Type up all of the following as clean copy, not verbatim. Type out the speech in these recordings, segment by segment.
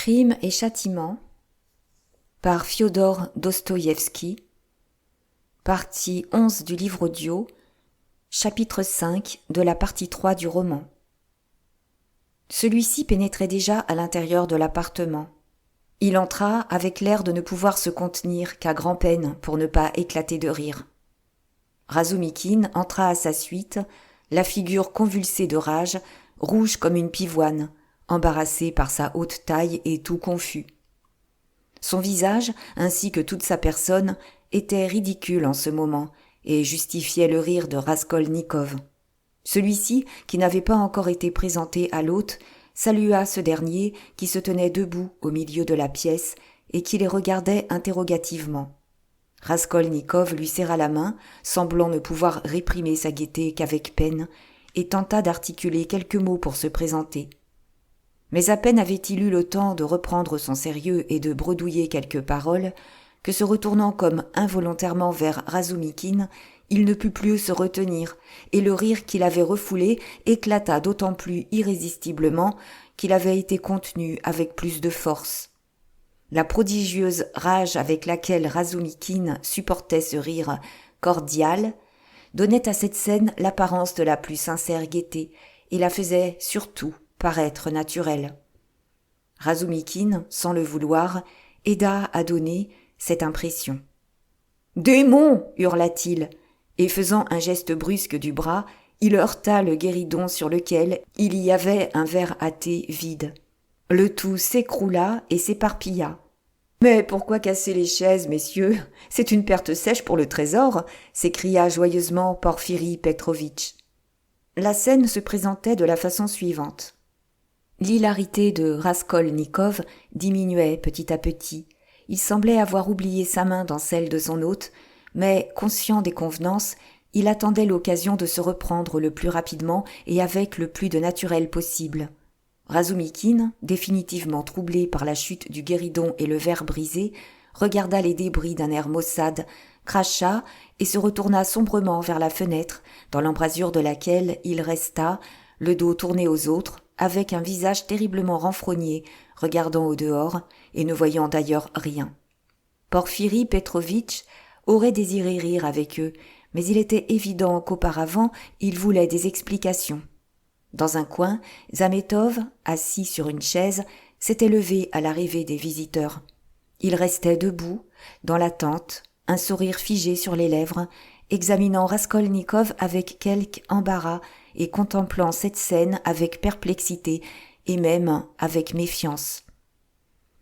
Crime et châtiment par Fiodor Dostoïevski, partie 11 du livre audio, chapitre 5 de la partie 3 du roman. Celui-ci pénétrait déjà à l'intérieur de l'appartement. Il entra avec l'air de ne pouvoir se contenir qu'à grand-peine pour ne pas éclater de rire. Razumikine entra à sa suite, la figure convulsée de rage, rouge comme une pivoine, embarrassé par sa haute taille et tout confus. Son visage, ainsi que toute sa personne, était ridicule en ce moment et justifiait le rire de Raskolnikov. Celui-ci, qui n'avait pas encore été présenté à l'hôte, salua ce dernier qui se tenait debout au milieu de la pièce et qui les regardait interrogativement. Raskolnikov lui serra la main, semblant ne pouvoir réprimer sa gaieté qu'avec peine, et tenta d'articuler quelques mots pour se présenter. Mais à peine avait-il eu le temps de reprendre son sérieux et de bredouiller quelques paroles, que se retournant comme involontairement vers Razumikine, il ne put plus se retenir, et le rire qu'il avait refoulé éclata d'autant plus irrésistiblement qu'il avait été contenu avec plus de force. La prodigieuse rage avec laquelle Razumikine supportait ce rire cordial donnait à cette scène l'apparence de la plus sincère gaieté, et la faisait surtout paraître naturelle. Razumikine, sans le vouloir, aida à donner cette impression. « Démon !» hurla-t-il, et faisant un geste brusque du bras, il heurta le guéridon sur lequel il y avait un verre à thé vide. Le tout s'écroula et s'éparpilla. « Mais pourquoi casser les chaises, messieurs ? C'est une perte sèche pour le trésor !» s'écria joyeusement Porfiri Petrovitch. La scène se présentait de la façon suivante. L'hilarité de Raskolnikov diminuait petit à petit. Il semblait avoir oublié sa main dans celle de son hôte, mais, conscient des convenances, il attendait l'occasion de se reprendre le plus rapidement et avec le plus de naturel possible. Razumikine, définitivement troublé par la chute du guéridon et le verre brisé, regarda les débris d'un air maussade, cracha et se retourna sombrement vers la fenêtre, dans l'embrasure de laquelle il resta, le dos tourné aux autres, avec un visage terriblement renfrogné, regardant au dehors et ne voyant d'ailleurs rien. Porfiri Petrovitch aurait désiré rire avec eux, mais il était évident qu'auparavant il voulait des explications. Dans un coin, Zametov, assis sur une chaise, s'était levé à l'arrivée des visiteurs. Il restait debout, dans l'attente, un sourire figé sur les lèvres, examinant Raskolnikov avec quelque embarras et contemplant cette scène avec perplexité et même avec méfiance.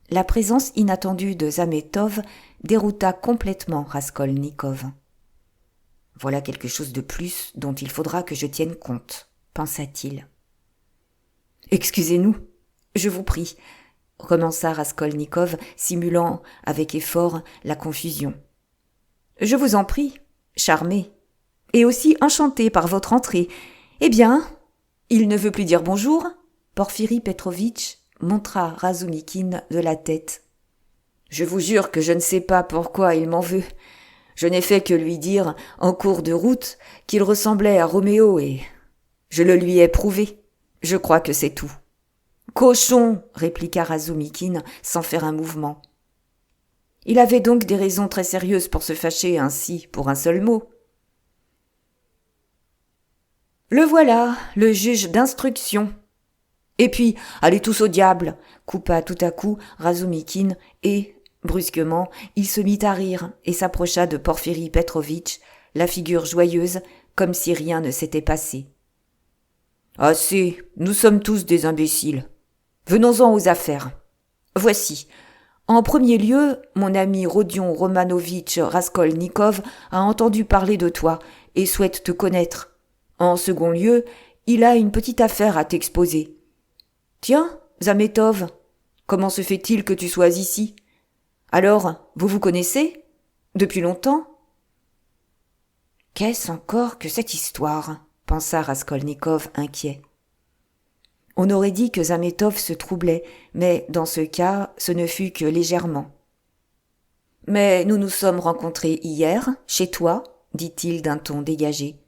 La présence inattendue de Zametov dérouta complètement Raskolnikov. « Voilà quelque chose de plus dont il faudra que je tienne compte », pensa-t-il. « Excusez-nous, je vous prie », commença Raskolnikov, simulant avec effort la confusion. « Je vous en prie, charmé, et aussi enchanté par votre entrée. Eh bien, il ne veut plus dire bonjour ?» Porfiri Petrovitch montra Razumikine de la tête. « Je vous jure que je ne sais pas pourquoi il m'en veut. Je n'ai fait que lui dire, en cours de route, qu'il ressemblait à Roméo et je le lui ai prouvé. Je crois que c'est tout. »« Cochon !» répliqua Razumikine sans faire un mouvement. Il avait donc des raisons très sérieuses pour se fâcher ainsi pour un seul mot. « Le voilà, le juge d'instruction. » « Et puis, allez tous au diable !» coupa tout à coup Razumikine et, brusquement, il se mit à rire et s'approcha de Porfiri Petrovitch, la figure joyeuse, comme si rien ne s'était passé. « Assez, nous sommes tous des imbéciles. Venons-en aux affaires. Voici. En premier lieu, mon ami Rodion Romanovitch Raskolnikov a entendu parler de toi et souhaite te connaître. En second lieu, il a une petite affaire à t'exposer. Tiens, Zametov, comment se fait-il que tu sois ici ? Alors, vous vous connaissez ? Depuis longtemps ? Qu'est-ce encore que cette histoire ? Pensa Raskolnikov inquiet. On aurait dit que Zametov se troublait, mais dans ce cas, ce ne fut que légèrement. « Mais nous nous sommes rencontrés hier, chez toi, dit-il d'un ton dégagé.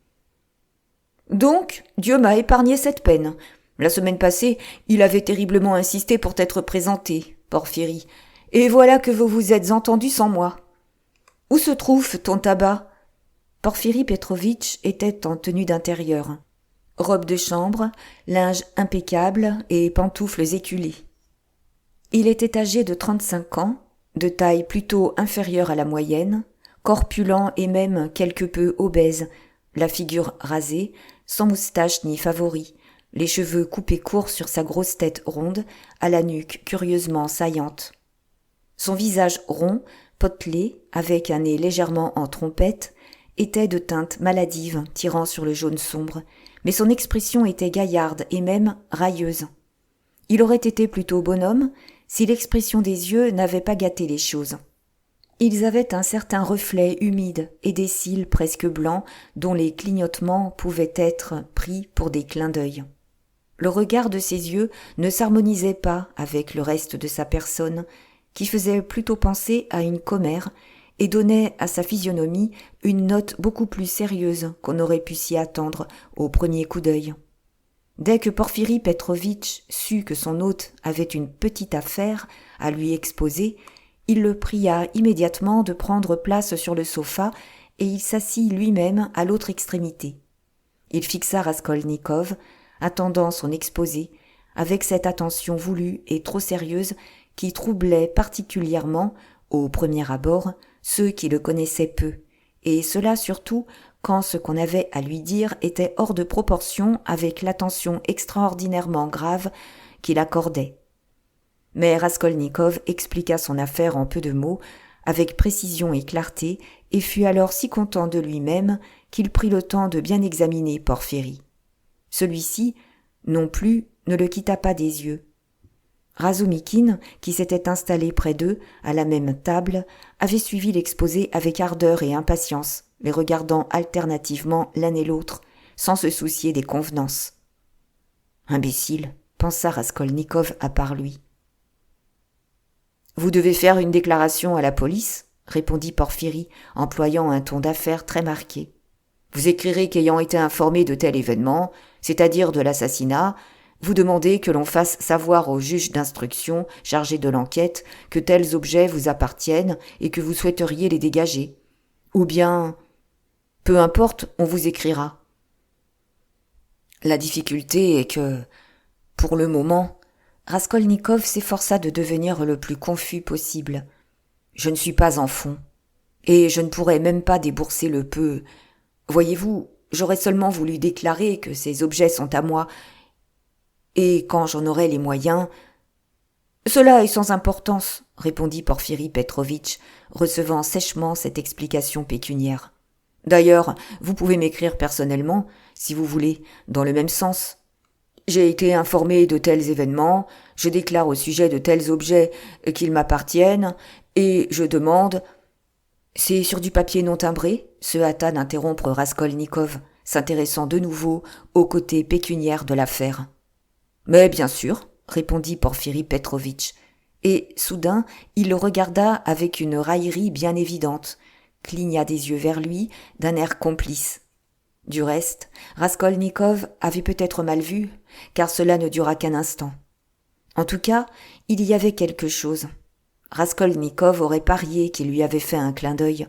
« Donc, Dieu m'a épargné cette peine. La semaine passée, il avait terriblement insisté pour t'être présenté. Porphyrie. Et voilà que vous vous êtes entendu sans moi. Où se trouve ton tabac? Porphyri Petrovitch était en tenue d'intérieur. Robe de chambre, linge impeccable et pantoufles éculées. Il était âgé de 35 ans, de taille plutôt inférieure à la moyenne, corpulent et même quelque peu obèse, la figure rasée, sans moustache ni favori, les cheveux coupés courts sur sa grosse tête ronde, à la nuque curieusement saillante. Son visage rond, potelé, avec un nez légèrement en trompette, était de teinte maladive, tirant sur le jaune sombre, mais son expression était gaillarde et même railleuse. Il aurait été plutôt bonhomme si l'expression des yeux n'avait pas gâté les choses. Ils avaient un certain reflet humide et des cils presque blancs dont les clignotements pouvaient être pris pour des clins d'œil. Le regard de ses yeux ne s'harmonisait pas avec le reste de sa personne, qui faisait plutôt penser à une commère et donnait à sa physionomie une note beaucoup plus sérieuse qu'on aurait pu s'y attendre au premier coup d'œil. Dès que Porphyri Petrovitch sut que son hôte avait une petite affaire à lui exposer, il le pria immédiatement de prendre place sur le sofa et il s'assit lui-même à l'autre extrémité. Il fixa Raskolnikov, attendant son exposé, avec cette attention voulue et trop sérieuse qui troublait particulièrement, au premier abord, ceux qui le connaissaient peu, et cela surtout quand ce qu'on avait à lui dire était hors de proportion avec l'attention extraordinairement grave qu'il accordait. Mais Raskolnikov expliqua son affaire en peu de mots, avec précision et clarté, et fut alors si content de lui-même qu'il prit le temps de bien examiner Porphyri. Celui-ci, non plus, ne le quitta pas des yeux. Razumikine, qui s'était installé près d'eux, à la même table, avait suivi l'exposé avec ardeur et impatience, les regardant alternativement l'un et l'autre, sans se soucier des convenances. « Imbécile !» pensa Raskolnikov à part lui. « Vous devez faire une déclaration à la police ?» répondit Porphyri, employant un ton d'affaire très marqué. « Vous écrirez qu'ayant été informé de tel événement, c'est-à-dire de l'assassinat, vous demandez que l'on fasse savoir au juge d'instruction chargé de l'enquête que tels objets vous appartiennent et que vous souhaiteriez les dégager. Ou bien, peu importe, on vous écrira. La difficulté est que, pour le moment, Raskolnikov s'efforça de devenir le plus confus possible. Je ne suis pas en fonds, et je ne pourrais même pas débourser le peu. Voyez-vous, j'aurais seulement voulu déclarer que ces objets sont à moi, et quand j'en aurai les moyens... « Cela est sans importance, » répondit Porphyri Petrovitch, recevant sèchement cette explication pécuniaire. « D'ailleurs, vous pouvez m'écrire personnellement, si vous voulez, dans le même sens. J'ai été informé de tels événements, je déclare au sujet de tels objets qu'ils m'appartiennent, et je demande... » C'est sur du papier non timbré, se hâta d'interrompre Raskolnikov, s'intéressant de nouveau au côté pécuniaire de l'affaire. « Mais bien sûr, » répondit Porphyri Petrovitch, et soudain il le regarda avec une raillerie bien évidente, cligna des yeux vers lui d'un air complice. Du reste, Raskolnikov avait peut-être mal vu, car cela ne dura qu'un instant. En tout cas, il y avait quelque chose. Raskolnikov aurait parié qu'il lui avait fait un clin d'œil.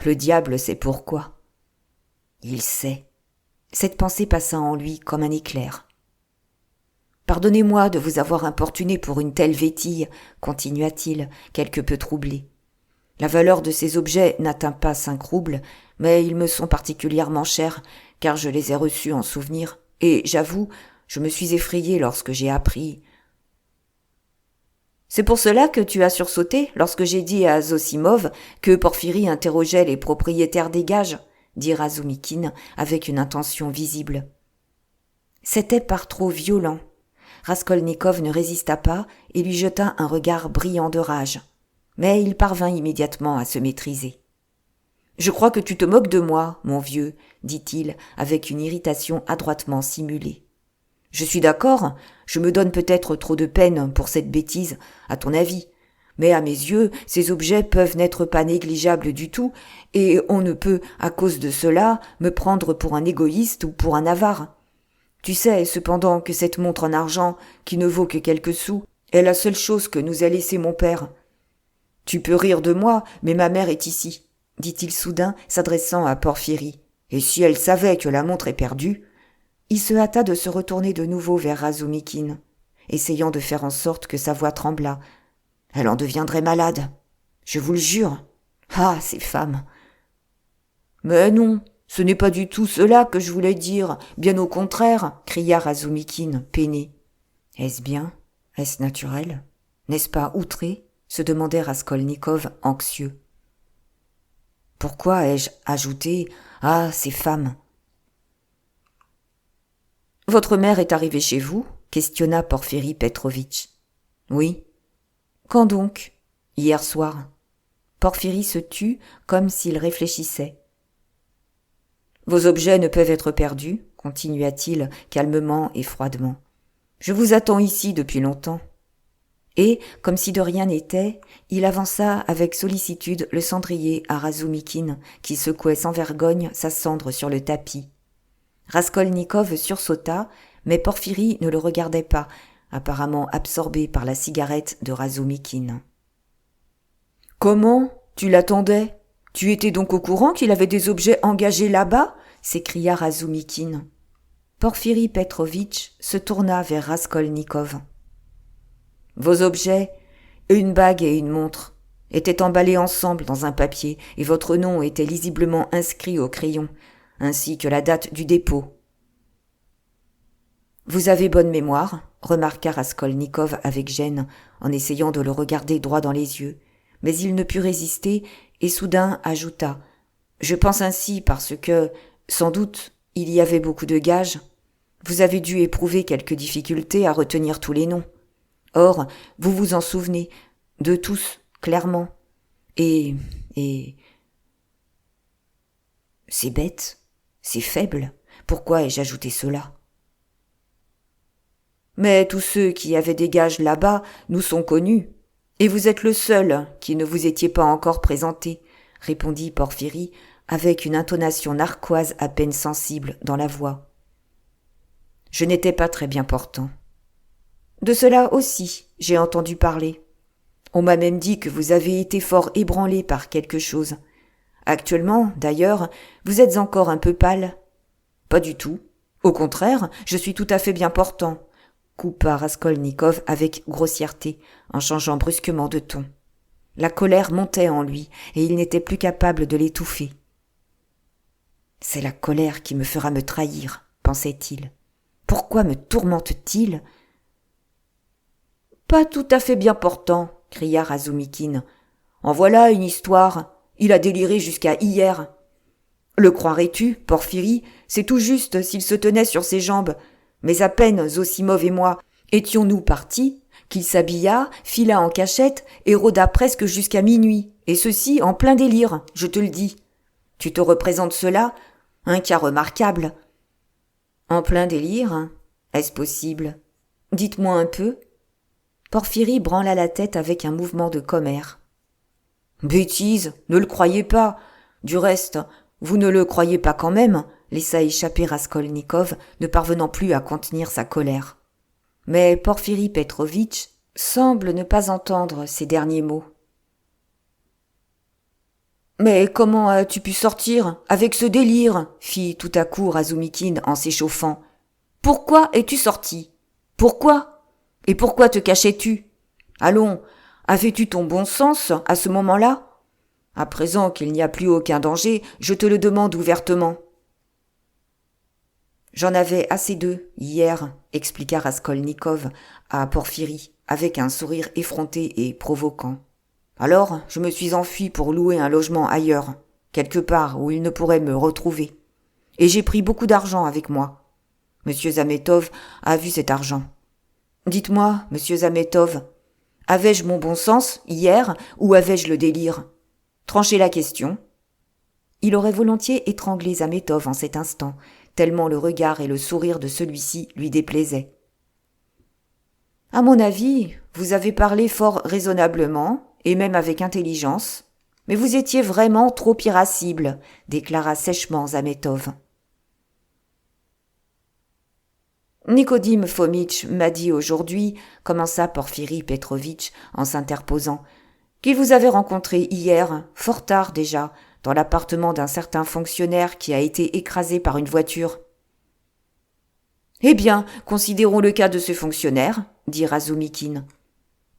Le diable sait pourquoi. Il sait. Cette pensée passa en lui comme un éclair. Pardonnez-moi de vous avoir importuné pour une telle vétille, continua-t-il, quelque peu troublé. La valeur de ces objets n'atteint pas 5 roubles, mais ils me sont particulièrement chers, car je les ai reçus en souvenir, et j'avoue, je me suis effrayé lorsque j'ai appris. C'est pour cela que tu as sursauté lorsque j'ai dit à Zosimov que Porphyri interrogeait les propriétaires des gages, dit Razumikine avec une intention visible. C'était par trop violent. Raskolnikov ne résista pas et lui jeta un regard brillant de rage. Mais il parvint immédiatement à se maîtriser. « Je crois que tu te moques de moi, mon vieux, » dit-il avec une irritation adroitement simulée. « Je suis d'accord, je me donne peut-être trop de peine pour cette bêtise, à ton avis, mais à mes yeux, ces objets peuvent n'être pas négligeables du tout, et on ne peut, à cause de cela, me prendre pour un égoïste ou pour un avare. Tu sais, cependant, que cette montre en argent, qui ne vaut que quelques sous, est la seule chose que nous a laissé mon père. Tu peux rire de moi, mais ma mère est ici, dit-il soudain, s'adressant à Porphyrie. Et si elle savait que la montre est perdue... Il se hâta de se retourner de nouveau vers Razumikine, essayant de faire en sorte que sa voix tremblât. Elle en deviendrait malade. Je vous le jure. Ah, ces femmes. Mais non, ce n'est pas du tout cela que je voulais dire, bien au contraire, cria Razumikine, peiné. Est-ce bien? Est-ce naturel? N'est-ce pas outré? Se demandait Raskolnikov, anxieux. Pourquoi ai-je ajouté « Ah, ces femmes » ? Votre mère est arrivée chez vous? Questionna Porphyri Petrovitch. Oui. Quand donc? Hier soir. Porphyri se tut comme s'il réfléchissait. Vos objets ne peuvent être perdus, continua-t-il calmement et froidement. Je vous attends ici depuis longtemps. Et, comme si de rien n'était, il avança avec sollicitude le cendrier à Razumikine, qui secouait sans vergogne sa cendre sur le tapis. Raskolnikov sursauta, mais Porphyri ne le regardait pas, apparemment absorbé par la cigarette de Razumikine. « Comment? Tu l'attendais? Tu étais donc au courant qu'il avait des objets engagés là-bas » s'écria Razumikine. Porphyri Petrovitch se tourna vers Raskolnikov. « Vos objets, une bague et une montre, étaient emballés ensemble dans un papier et votre nom était lisiblement inscrit au crayon, ainsi que la date du dépôt. »« Vous avez bonne mémoire, » remarqua Raskolnikov avec gêne, en essayant de le regarder droit dans les yeux, mais il ne put résister et soudain ajouta « Je pense ainsi parce que, sans doute, il y avait beaucoup de gages. Vous avez dû éprouver quelques difficultés à retenir tous les noms. Or, vous vous en souvenez, de tous, clairement. Et... c'est bête. C'est faible. Pourquoi ai-je ajouté cela? Mais tous ceux qui avaient des gages là-bas nous sont connus. Et vous êtes le seul qui ne vous étiez pas encore présenté, répondit Porphyri avec une intonation narquoise à peine sensible dans la voix. Je n'étais pas très bien portant. De cela aussi, j'ai entendu parler. On m'a même dit que vous avez été fort ébranlé par quelque chose. Actuellement, d'ailleurs, vous êtes encore un peu pâle. Pas du tout. Au contraire, je suis tout à fait bien portant, coupa Raskolnikov avec grossièreté, en changeant brusquement de ton. La colère montait en lui, et il n'était plus capable de l'étouffer. C'est la colère qui me fera me trahir, pensait-il. Pourquoi me tourmente-t-il? Pas tout à fait bien portant, cria Razumikine. En voilà une histoire. Il a déliré jusqu'à hier. Le croirais-tu, Porphyri? C'est tout juste s'il se tenait sur ses jambes. Mais à peine Zosimov et moi étions-nous partis, qu'il s'habilla, fila en cachette et rôda presque jusqu'à minuit, et ceci en plein délire, je te le dis. Tu te représentes cela? Un cas remarquable. En plein délire? Est-ce possible? Dites-moi un peu. Porphyri branla la tête avec un mouvement de commère. Bêtise, ne le croyez pas. Du reste, vous ne le croyez pas quand même, laissa échapper Raskolnikov, ne parvenant plus à contenir sa colère. Mais Porphyri Petrovitch semble ne pas entendre ces derniers mots. Mais comment as-tu pu sortir avec ce délire? Fit tout à coup Razumikine en s'échauffant. Pourquoi es-tu sorti? Pourquoi? Et pourquoi te cachais-tu? Allons, avais-tu ton bon sens à ce moment-là? À présent qu'il n'y a plus aucun danger, je te le demande ouvertement. J'en avais assez d'eux, hier, expliqua Raskolnikov à Porphyri, avec un sourire effronté et provoquant. Alors, je me suis enfui pour louer un logement ailleurs, quelque part où il ne pourrait me retrouver. Et j'ai pris beaucoup d'argent avec moi. Monsieur Zametov a vu cet argent. Dites-moi, monsieur Zametov, avais-je mon bon sens hier ou avais-je le délire? Tranchez la question. Il aurait volontiers étranglé Zametov en cet instant, tellement le regard et le sourire de celui-ci lui déplaisaient. À mon avis, vous avez parlé fort raisonnablement, et même avec intelligence, mais vous étiez vraiment trop irascible, déclara sèchement Zametov. Nicodime Fomitch m'a dit aujourd'hui, commença Porphyri Petrovitch en s'interposant, qu'il vous avait rencontré hier, fort tard déjà, dans l'appartement d'un certain fonctionnaire qui a été écrasé par une voiture. Eh bien, considérons le cas de ce fonctionnaire, dit Razumikine.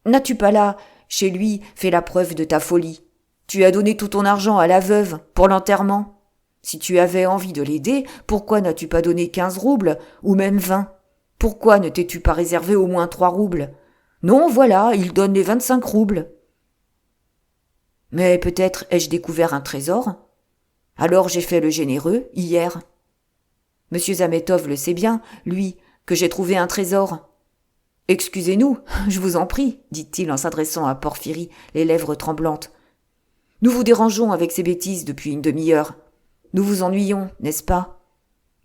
N'as-tu pas là, chez lui, fait la preuve de ta folie? Tu as donné tout ton argent à la veuve pour l'enterrement. Si tu avais envie de l'aider, pourquoi n'as-tu pas donné 15 roubles, ou même 20? Pourquoi ne t'es-tu pas réservé au moins 3 roubles? Non, voilà, il donne les 25 roubles. Mais peut-être ai-je découvert un trésor? Alors j'ai fait le généreux, hier. Monsieur Zametov le sait bien, lui, que j'ai trouvé un trésor. Excusez-nous, je vous en prie, dit-il en s'adressant à Porphyri, les lèvres tremblantes. Nous vous dérangeons avec ces bêtises depuis une demi-heure. Nous vous ennuyons, n'est-ce pas?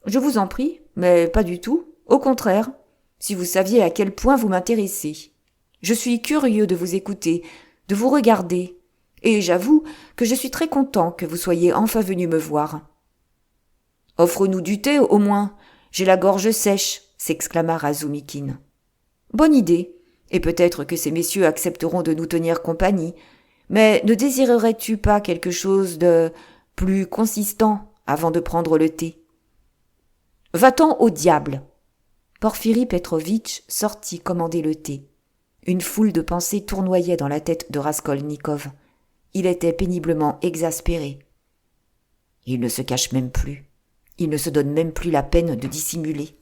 Je vous en prie, mais pas du tout. Au contraire, si vous saviez à quel point vous m'intéressez. Je suis curieux de vous écouter, de vous regarder, et j'avoue que je suis très content que vous soyez enfin venu me voir. Offre-nous du thé, au moins. J'ai la gorge sèche, s'exclama Razumikine. Bonne idée, et peut-être que ces messieurs accepteront de nous tenir compagnie. Mais ne désirerais-tu pas quelque chose de plus consistant avant de prendre le thé? Va-t'en au diable! Porphyri Petrovitch sortit commander le thé. Une foule de pensées tournoyait dans la tête de Raskolnikov. Il était péniblement exaspéré. Il ne se cache même plus. Il ne se donne même plus la peine de dissimuler.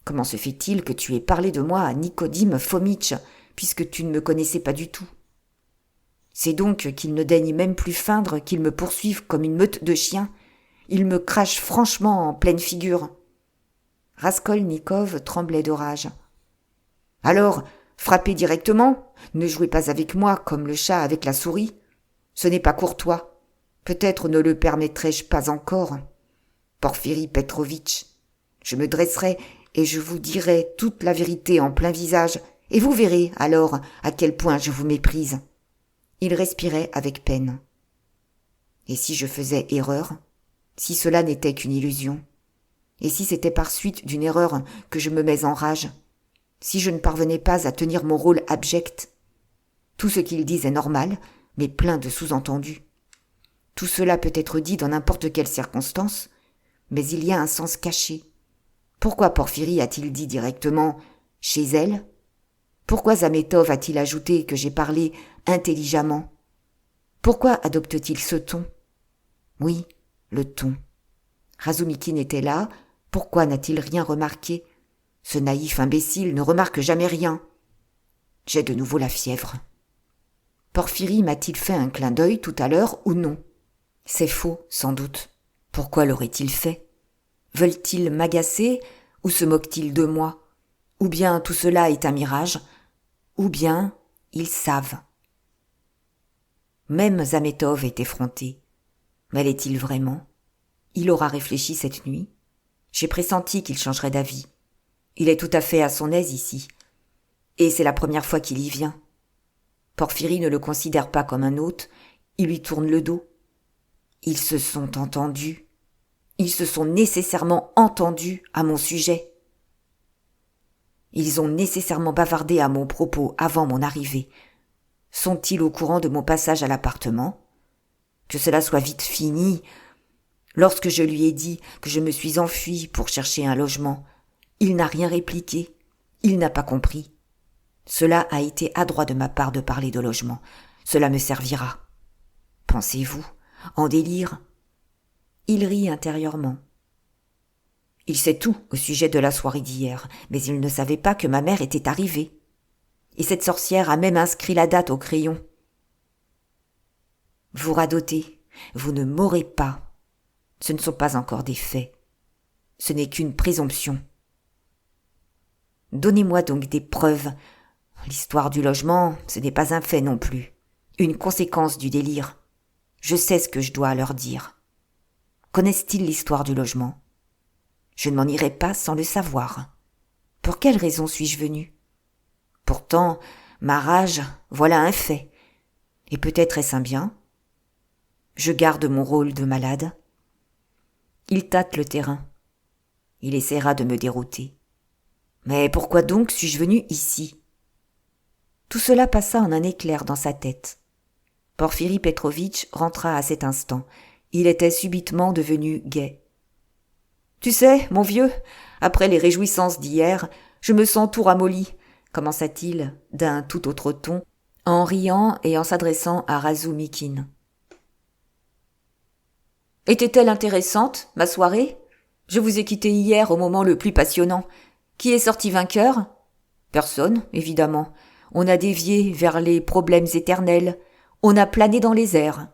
Comment se fait-il que tu aies parlé de moi à Nicodime Fomitch, puisque tu ne me connaissais pas du tout? C'est donc qu'il ne daigne même plus feindre qu'il me poursuive comme une meute de chiens. Il me crache franchement en pleine figure. Raskolnikov tremblait de rage. Alors, frappez directement, ne jouez pas avec moi comme le chat avec la souris. Ce n'est pas courtois. Peut-être ne le permettrai-je pas encore. Porphyri Petrovitch, je me dresserai et je vous dirai toute la vérité en plein visage, et vous verrez alors à quel point je vous méprise. Il respirait avec peine. Et si je faisais erreur? Si cela n'était qu'une illusion? Et si c'était par suite d'une erreur que je me mets en rage? Si je ne parvenais pas à tenir mon rôle abject? Tout ce qu'il dit est normal, mais plein de sous-entendus. Tout cela peut être dit dans n'importe quelle circonstance, mais il y a un sens caché. Pourquoi Porphyri a-t-il dit directement « chez elle » Pourquoi Zametov a-t-il ajouté que j'ai parlé intelligemment? Pourquoi adopte-t-il ce ton? Oui, le ton. Razumikine était là, pourquoi n'a-t-il rien remarqué? Ce naïf imbécile ne remarque jamais rien. J'ai de nouveau la fièvre. Porphyri m'a-t-il fait un clin d'œil tout à l'heure ou non? C'est faux, sans doute. Pourquoi l'aurait-il fait? Veulent-ils m'agacer ou se moquent-ils de moi? Ou bien tout cela est un mirage? Ou bien ils savent. Même Zametov est effronté. Mais l'est-il vraiment? Il aura réfléchi cette nuit. J'ai pressenti qu'il changerait d'avis. Il est tout à fait à son aise ici. Et c'est la première fois qu'il y vient. Porphyri ne le considère pas comme un hôte, il lui tourne le dos. Ils se sont entendus. Ils se sont nécessairement entendus à mon sujet. Ils ont nécessairement bavardé à mon propos avant mon arrivée. Sont-ils au courant de mon passage à l'appartement? Que cela soit vite fini. Lorsque je lui ai dit que je me suis enfui pour chercher un logement, il n'a rien répliqué. Il n'a pas compris. Cela a été adroit de ma part de parler de logement. Cela me servira. Pensez-vous, en délire? Il rit intérieurement. Il sait tout au sujet de la soirée d'hier, mais il ne savait pas que ma mère était arrivée. Et cette sorcière a même inscrit la date au crayon. Vous radotez, vous ne m'aurez pas. Ce ne sont pas encore des faits. Ce n'est qu'une présomption. Donnez-moi donc des preuves. L'histoire du logement, ce n'est pas un fait non plus. Une conséquence du délire. Je sais ce que je dois leur dire. Connaissent-ils l'histoire du logement? Je ne m'en irai pas sans le savoir. Pour quelle raison suis-je venu? Pourtant, ma rage, voilà un fait. Et peut-être est-ce un bien? Je garde mon rôle de malade. Il tâte le terrain. Il essaiera de me dérouter. Mais pourquoi donc suis-je venu ici ? Tout cela passa en un éclair dans sa tête. Porphyri Petrovitch rentra à cet instant. Il était subitement devenu gai. « Tu sais, mon vieux, après les réjouissances d'hier, je me sens tout ramolli, » commença-t-il d'un tout autre ton, en riant et en s'adressant à Razumikine. « Était-elle intéressante, ma soirée ? Je vous ai quitté hier au moment le plus passionnant. Qui est sorti vainqueur ? Personne, évidemment. On a dévié vers les problèmes éternels. On a plané dans les airs.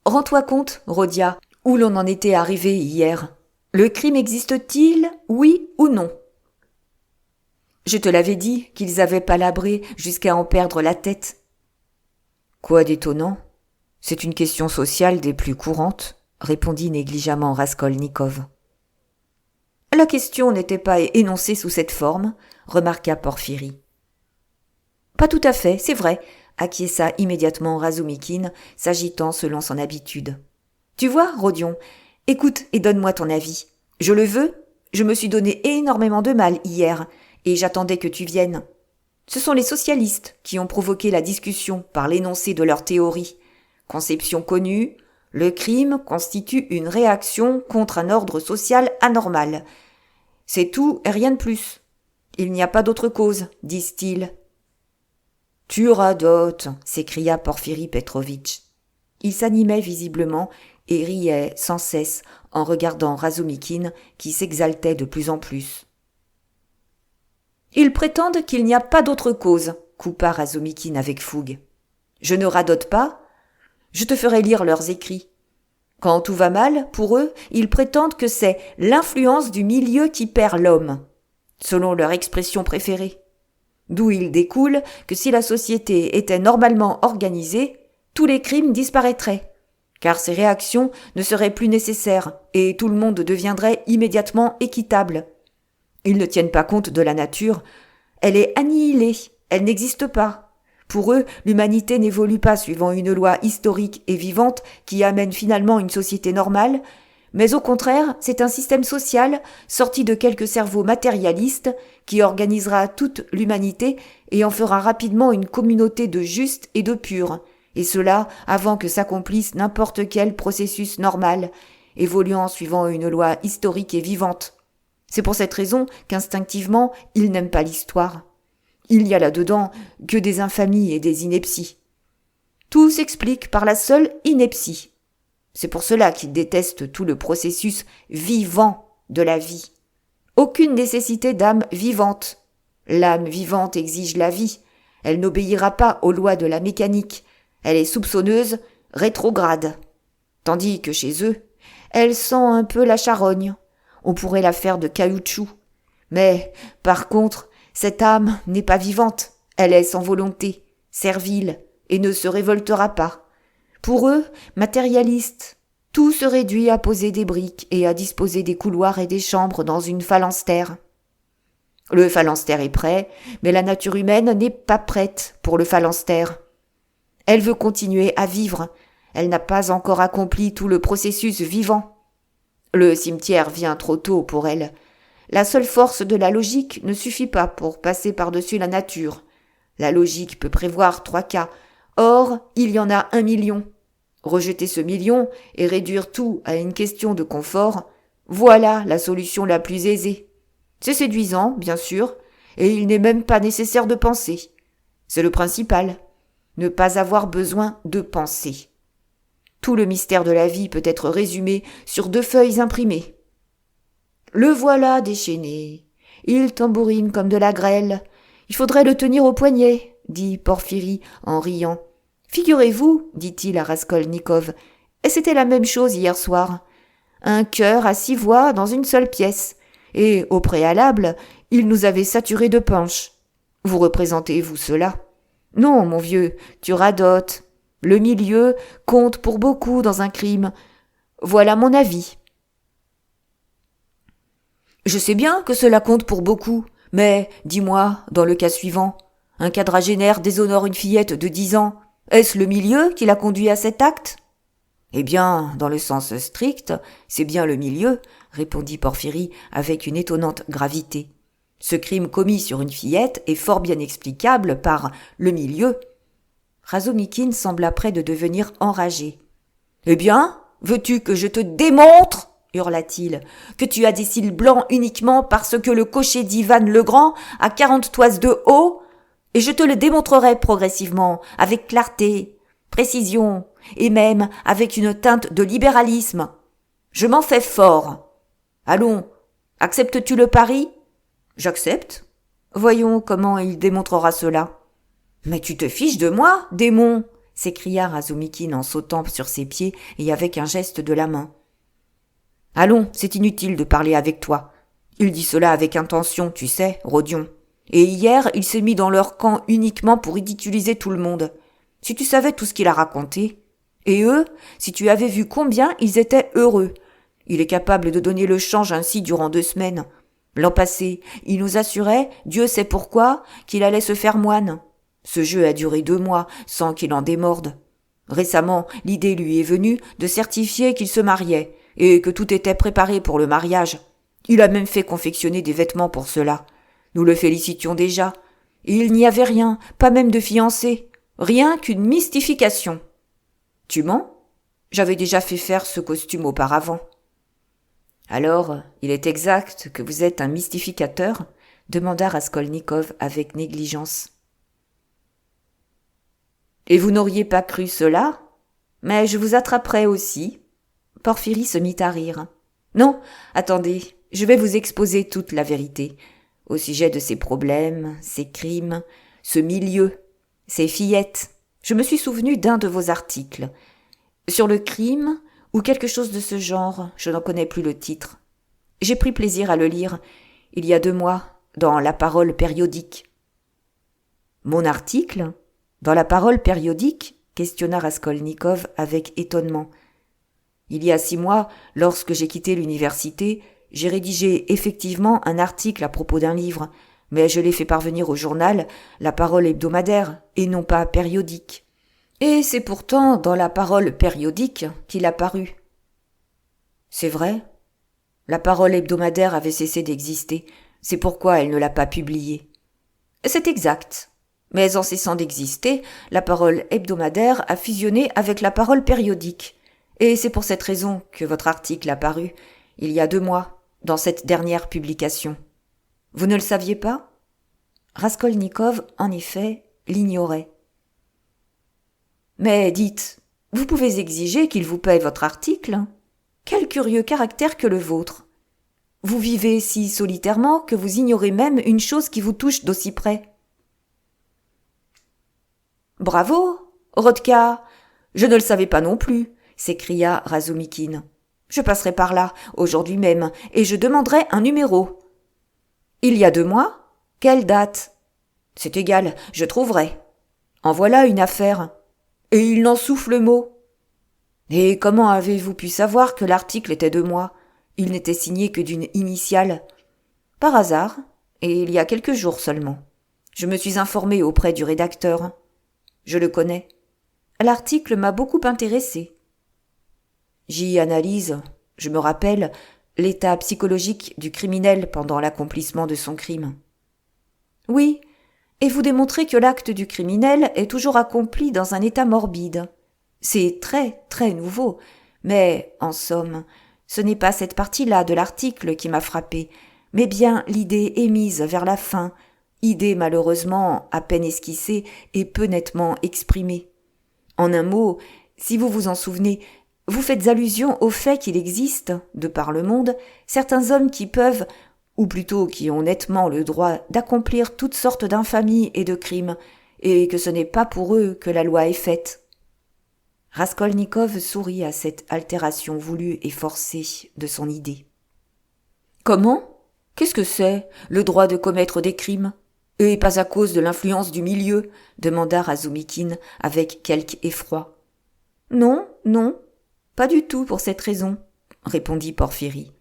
Rends-toi compte, Rhodia, où l'on en était arrivé hier. Le crime existe-t-il, oui ou non ? Je te l'avais dit qu'ils avaient palabré jusqu'à en perdre la tête. Quoi d'étonnant ? C'est une question sociale des plus courantes, répondit négligemment Raskolnikov. La question n'était pas énoncée sous cette forme, remarqua Porphyri. Pas tout à fait, c'est vrai, acquiesça immédiatement Razumikine, s'agitant selon son habitude. Tu vois, Rodion, écoute et donne-moi ton avis. Je le veux, je me suis donné énormément de mal hier, et j'attendais que tu viennes. Ce sont les socialistes qui ont provoqué la discussion par l'énoncé de leur théorie. Conception connue, le crime constitue une réaction contre un ordre social anormal. C'est tout et rien de plus. Il n'y a pas d'autre cause, disent-ils. Tu radotes, s'écria Porphyri Petrovitch. Il s'animait visiblement et riait sans cesse en regardant Razumikine qui s'exaltait de plus en plus. Ils prétendent qu'il n'y a pas d'autre cause, coupa Razumikine avec fougue. Je ne radote pas. Je te ferai lire leurs écrits. Quand tout va mal, pour eux, ils prétendent que c'est l'influence du milieu qui perd l'homme, selon leur expression préférée. D'où il découle que si la société était normalement organisée, tous les crimes disparaîtraient, car ces réactions ne seraient plus nécessaires et tout le monde deviendrait immédiatement équitable. Ils ne tiennent pas compte de la nature. Elle est annihilée, elle n'existe pas. Pour eux, l'humanité n'évolue pas suivant une loi historique et vivante qui amène finalement une société normale, mais au contraire, c'est un système social sorti de quelques cerveaux matérialistes qui organisera toute l'humanité et en fera rapidement une communauté de justes et de purs, et cela avant que s'accomplisse n'importe quel processus normal, évoluant suivant une loi historique et vivante. C'est pour cette raison qu'instinctivement, ils n'aiment pas l'histoire. Il y a là-dedans que des infamies et des inepties. Tout s'explique par la seule ineptie. C'est pour cela qu'ils détestent tout le processus vivant de la vie. Aucune nécessité d'âme vivante. L'âme vivante exige la vie. Elle n'obéira pas aux lois de la mécanique. Elle est soupçonneuse, rétrograde. Tandis que chez eux, elle sent un peu la charogne. On pourrait la faire de caoutchouc. Mais, par contre, cette âme n'est pas vivante, elle est sans volonté, servile, et ne se révoltera pas. Pour eux, matérialistes, tout se réduit à poser des briques et à disposer des couloirs et des chambres dans une phalanstère. Le phalanstère est prêt, mais la nature humaine n'est pas prête pour le phalanstère. Elle veut continuer à vivre, elle n'a pas encore accompli tout le processus vivant. Le cimetière vient trop tôt pour elle. La seule force de la logique ne suffit pas pour passer par-dessus la nature. La logique peut prévoir 3 cas. Or, il y en a 1 million. Rejeter ce million et réduire tout à une question de confort, voilà la solution la plus aisée. C'est séduisant, bien sûr, et il n'est même pas nécessaire de penser. C'est le principal. Ne pas avoir besoin de penser. Tout le mystère de la vie peut être résumé sur 2 feuilles imprimées. Le voilà déchaîné. Il tambourine comme de la grêle. Il faudrait le tenir au poignet, dit Porphyri en riant. Figurez-vous, dit-il à Raskolnikov, et c'était la même chose hier soir. Un chœur à 6 voix dans une seule pièce, et au préalable, il nous avait saturés de punch. Vous représentez-vous cela ? Non, mon vieux, tu radotes. Le milieu compte pour beaucoup dans un crime. Voilà mon avis. Je sais bien que cela compte pour beaucoup, mais, dis-moi, dans le cas suivant, un quadragénaire déshonore une fillette de 10 ans. Est-ce le milieu qui l'a conduit à cet acte ? Eh bien, dans le sens strict, c'est bien le milieu, répondit Porphyrie avec une étonnante gravité. Ce crime commis sur une fillette est fort bien explicable par le milieu. Razumikine sembla près de devenir enragé. « Eh bien, veux-tu que je te démontre, hurla-t-il, que tu as des cils blancs uniquement parce que le cocher d'Ivan Legrand a 40 toises de haut, et je te le démontrerai progressivement, avec clarté, précision, et même avec une teinte de libéralisme. Je m'en fais fort. Allons, acceptes-tu le pari ? J'accepte. Voyons comment il démontrera cela. Mais tu te fiches de moi, démon, s'écria Razumikine en sautant sur ses pieds et avec un geste de la main. Allons, c'est inutile de parler avec toi. Il dit cela avec intention, tu sais, Rodion. Et hier, il s'est mis dans leur camp uniquement pour ridiculiser tout le monde. Si tu savais tout ce qu'il a raconté. Et eux, si tu avais vu combien ils étaient heureux. Il est capable de donner le change ainsi durant 2 semaines. L'an passé, il nous assurait, Dieu sait pourquoi, qu'il allait se faire moine. Ce jeu a duré 2 mois, sans qu'il en démorde. Récemment, l'idée lui est venue de certifier qu'il se mariait, et que tout était préparé pour le mariage. Il a même fait confectionner des vêtements pour cela. Nous le félicitions déjà. Et il n'y avait rien, pas même de fiancé. Rien qu'une mystification. Tu mens ? J'avais déjà fait faire ce costume auparavant. Alors, il est exact que vous êtes un mystificateur ? Demanda Raskolnikov avec négligence. Et vous n'auriez pas cru cela ? Mais je vous attraperai aussi. Porphyrie se mit à rire. Non, attendez, je vais vous exposer toute la vérité, au sujet de ces problèmes, ces crimes, ce milieu, ces fillettes. Je me suis souvenu d'un de vos articles. Sur le crime, ou quelque chose de ce genre, je n'en connais plus le titre. J'ai pris plaisir à le lire, il y a 2 mois, dans La Parole périodique. Mon article ? Dans La Parole périodique ? Questionna Raskolnikov avec étonnement. Il y a 6 mois, lorsque j'ai quitté l'université, j'ai rédigé effectivement un article à propos d'un livre, mais je l'ai fait parvenir au journal La Parole hebdomadaire, et non pas périodique. Et c'est pourtant dans La Parole périodique qu'il a paru. C'est vrai ? La Parole hebdomadaire avait cessé d'exister, c'est pourquoi elle ne l'a pas publié. C'est exact. Mais en cessant d'exister, La Parole hebdomadaire a fusionné avec La Parole périodique. Et c'est pour cette raison que votre article a paru, il y a 2 mois, dans cette dernière publication. Vous ne le saviez pas ? Raskolnikov, en effet, l'ignorait. Mais dites, vous pouvez exiger qu'il vous paie votre article ? Quel curieux caractère que le vôtre. Vous vivez si solitairement que vous ignorez même une chose qui vous touche d'aussi près. Bravo, Rodka, je ne le savais pas non plus, s'écria Razumikine. Je passerai par là, aujourd'hui même, et je demanderai un numéro. Il y a 2 mois ? Quelle date ? C'est égal, je trouverai. En voilà une affaire. Et il n'en souffle mot. Et comment avez-vous pu savoir que l'article était de moi ? Il n'était signé que d'une initiale. Par hasard, et il y a quelques jours seulement. Je me suis informé auprès du rédacteur. Je le connais. L'article m'a beaucoup intéressé. J'y analyse, je me rappelle, l'état psychologique du criminel pendant l'accomplissement de son crime. Oui, et vous démontrez que l'acte du criminel est toujours accompli dans un état morbide. C'est très, très nouveau, mais, en somme, ce n'est pas cette partie-là de l'article qui m'a frappé, mais bien l'idée émise vers la fin, idée malheureusement à peine esquissée et peu nettement exprimée. En un mot, si vous vous en souvenez, vous faites allusion au fait qu'il existe, de par le monde, certains hommes qui peuvent, ou plutôt qui ont nettement le droit d'accomplir toutes sortes d'infamies et de crimes, et que ce n'est pas pour eux que la loi est faite. Raskolnikov sourit à cette altération voulue et forcée de son idée. Comment ? Qu'est-ce que c'est, le droit de commettre des crimes ? Et pas à cause de l'influence du milieu ? Demanda Razumikine avec quelque effroi. Non, non, pas du tout pour cette raison, répondit Porphyrie.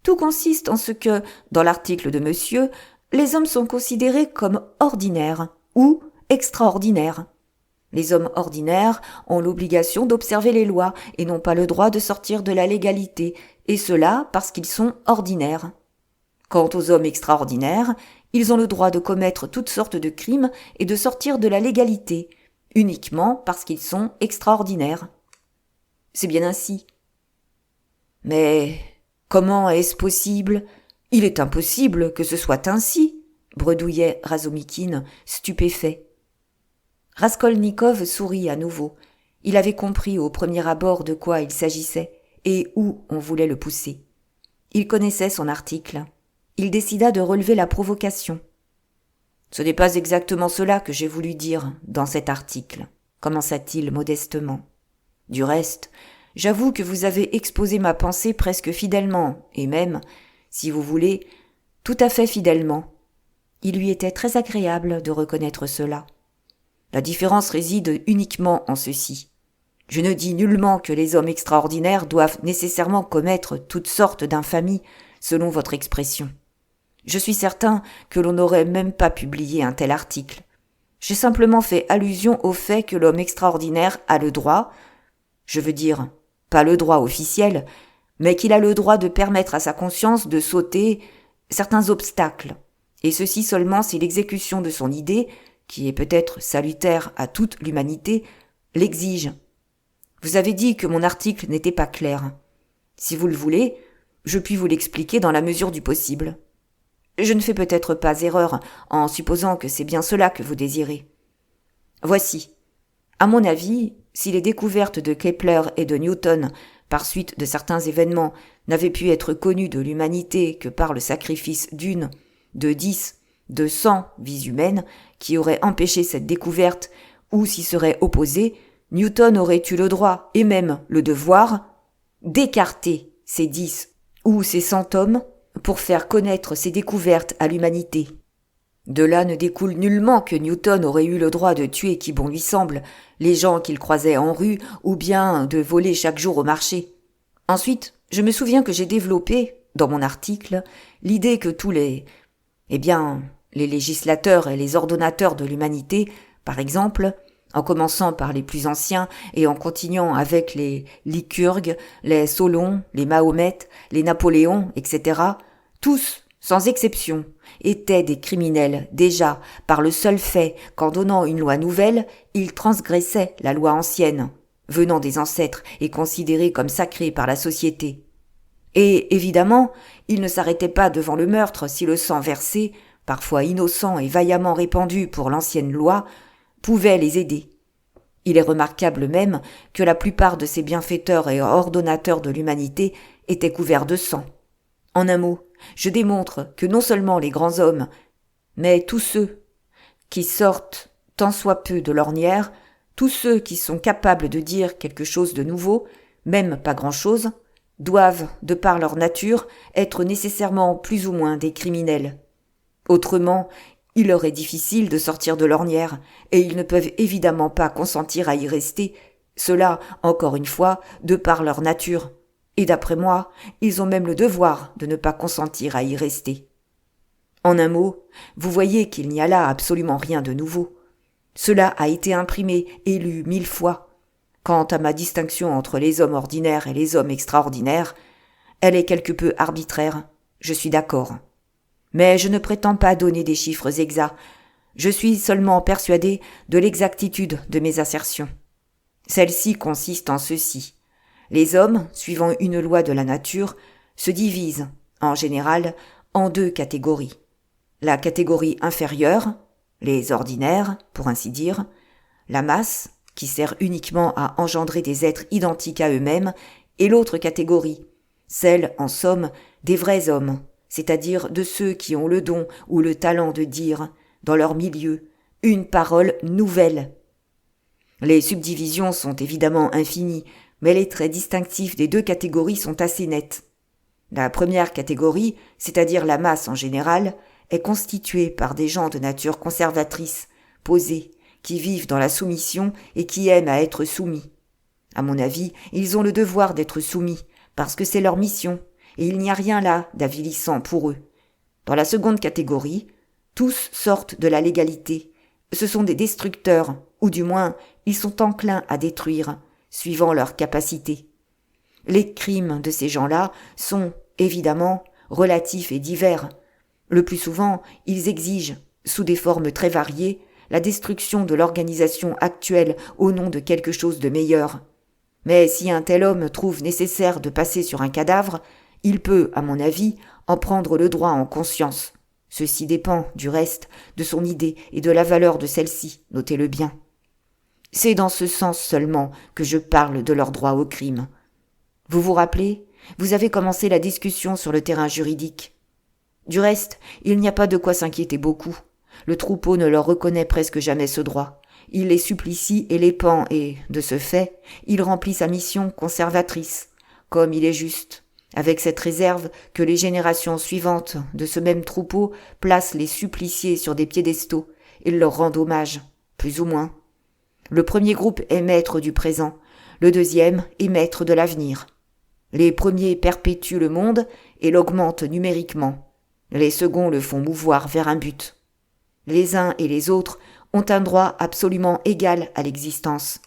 Tout consiste en ce que, dans l'article de monsieur, les hommes sont considérés comme ordinaires ou extraordinaires. Les hommes ordinaires ont l'obligation d'observer les lois et n'ont pas le droit de sortir de la légalité, et cela parce qu'ils sont ordinaires. Quant aux hommes extraordinaires, ils ont le droit de commettre toutes sortes de crimes et de sortir de la légalité, uniquement parce qu'ils sont extraordinaires. C'est bien ainsi. Mais comment est-ce possible ? Il est impossible que ce soit ainsi, bredouillait Razumikine, stupéfait. Raskolnikov sourit à nouveau. Il avait compris au premier abord de quoi il s'agissait et où on voulait le pousser. Il connaissait son article. Il décida de relever la provocation. « Ce n'est pas exactement cela que j'ai voulu dire dans cet article », commença-t-il modestement. « Du reste, j'avoue que vous avez exposé ma pensée presque fidèlement, et même, si vous voulez, tout à fait fidèlement. » Il lui était très agréable de reconnaître cela. La différence réside uniquement en ceci. Je ne dis nullement que les hommes extraordinaires doivent nécessairement commettre toutes sortes d'infamies, selon votre expression. Je suis certain que l'on n'aurait même pas publié un tel article. J'ai simplement fait allusion au fait que l'homme extraordinaire a le droit, je veux dire, pas le droit officiel, mais qu'il a le droit de permettre à sa conscience de sauter certains obstacles, et ceci seulement si l'exécution de son idée, qui est peut-être salutaire à toute l'humanité, l'exige. Vous avez dit que mon article n'était pas clair. Si vous le voulez, je puis vous l'expliquer dans la mesure du possible. Je ne fais peut-être pas erreur en supposant que c'est bien cela que vous désirez. Voici. À mon avis, si les découvertes de Kepler et de Newton, par suite de certains événements, n'avaient pu être connues de l'humanité que par le sacrifice d'une, de 10, de 100 vies humaines qui auraient empêché cette découverte ou s'y seraient opposées, Newton aurait eu le droit et même le devoir d'écarter ces 10 ou ces 100 hommes pour faire connaître ses découvertes à l'humanité. De là ne découle nullement que Newton aurait eu le droit de tuer qui bon lui semble, les gens qu'il croisait en rue, ou bien de voler chaque jour au marché. Ensuite, je me souviens que j'ai développé, dans mon article, l'idée que tous les législateurs et les ordonnateurs de l'humanité, par exemple, en commençant par les plus anciens et en continuant avec les Lycurgues, les Solons, les Mahomet, les Napoléons, etc., tous, sans exception, étaient des criminels déjà par le seul fait qu'en donnant une loi nouvelle, ils transgressaient la loi ancienne, venant des ancêtres et considérée comme sacrée par la société. Et évidemment, ils ne s'arrêtaient pas devant le meurtre si le sang versé, parfois innocent et vaillamment répandu pour l'ancienne loi, pouvait les aider. Il est remarquable même que la plupart de ces bienfaiteurs et ordonnateurs de l'humanité étaient couverts de sang. En un mot, je démontre que non seulement les grands hommes, mais tous ceux qui sortent tant soit peu de l'ornière, tous ceux qui sont capables de dire quelque chose de nouveau, même pas grand-chose, doivent, de par leur nature, être nécessairement plus ou moins des criminels. Autrement, il leur est difficile de sortir de l'ornière, et ils ne peuvent évidemment pas consentir à y rester, cela, encore une fois, de par leur nature. Et d'après moi, ils ont même le devoir de ne pas consentir à y rester. En un mot, vous voyez qu'il n'y a là absolument rien de nouveau. Cela a été imprimé et lu 1000 fois. Quant à ma distinction entre les hommes ordinaires et les hommes extraordinaires, elle est quelque peu arbitraire, je suis d'accord. Mais je ne prétends pas donner des chiffres exacts, je suis seulement persuadé de l'exactitude de mes assertions. Celle-ci consiste en ceci. Les hommes, suivant une loi de la nature, se divisent, en général, en 2 catégories. La catégorie inférieure, les ordinaires, pour ainsi dire, la masse, qui sert uniquement à engendrer des êtres identiques à eux-mêmes, et l'autre catégorie, celle, en somme, des vrais hommes, c'est-à-dire de ceux qui ont le don ou le talent de dire, dans leur milieu, une parole nouvelle. Les subdivisions sont évidemment infinies, mais les traits distinctifs des 2 catégories sont assez nets. La première catégorie, c'est-à-dire la masse en général, est constituée par des gens de nature conservatrice, posés, qui vivent dans la soumission et qui aiment à être soumis. À mon avis, ils ont le devoir d'être soumis, parce que c'est leur mission, et il n'y a rien là d'avilissant pour eux. Dans la seconde catégorie, tous sortent de la légalité. Ce sont des destructeurs, ou du moins, ils sont enclins à détruire, suivant leurs capacités. Les crimes de ces gens-là sont, évidemment, relatifs et divers. Le plus souvent, ils exigent, sous des formes très variées, la destruction de l'organisation actuelle au nom de quelque chose de meilleur. Mais si un tel homme trouve nécessaire de passer sur un cadavre, il peut, à mon avis, en prendre le droit en conscience. Ceci dépend, du reste, de son idée et de la valeur de celle-ci, notez-le bien. C'est dans ce sens seulement que je parle de leur droit au crime. Vous vous rappelez, vous avez commencé la discussion sur le terrain juridique. Du reste, il n'y a pas de quoi s'inquiéter beaucoup. Le troupeau ne leur reconnaît presque jamais ce droit. Il les supplie et les pend et, de ce fait, il remplit sa mission conservatrice, comme il est juste, avec cette réserve que les générations suivantes de ce même troupeau placent les suppliciés sur des piédestaux et leur rendent hommage, plus ou moins. Le premier groupe est maître du présent, le deuxième est maître de l'avenir. Les premiers perpétuent le monde et l'augmentent numériquement. Les seconds le font mouvoir vers un but. Les uns et les autres ont un droit absolument égal à l'existence.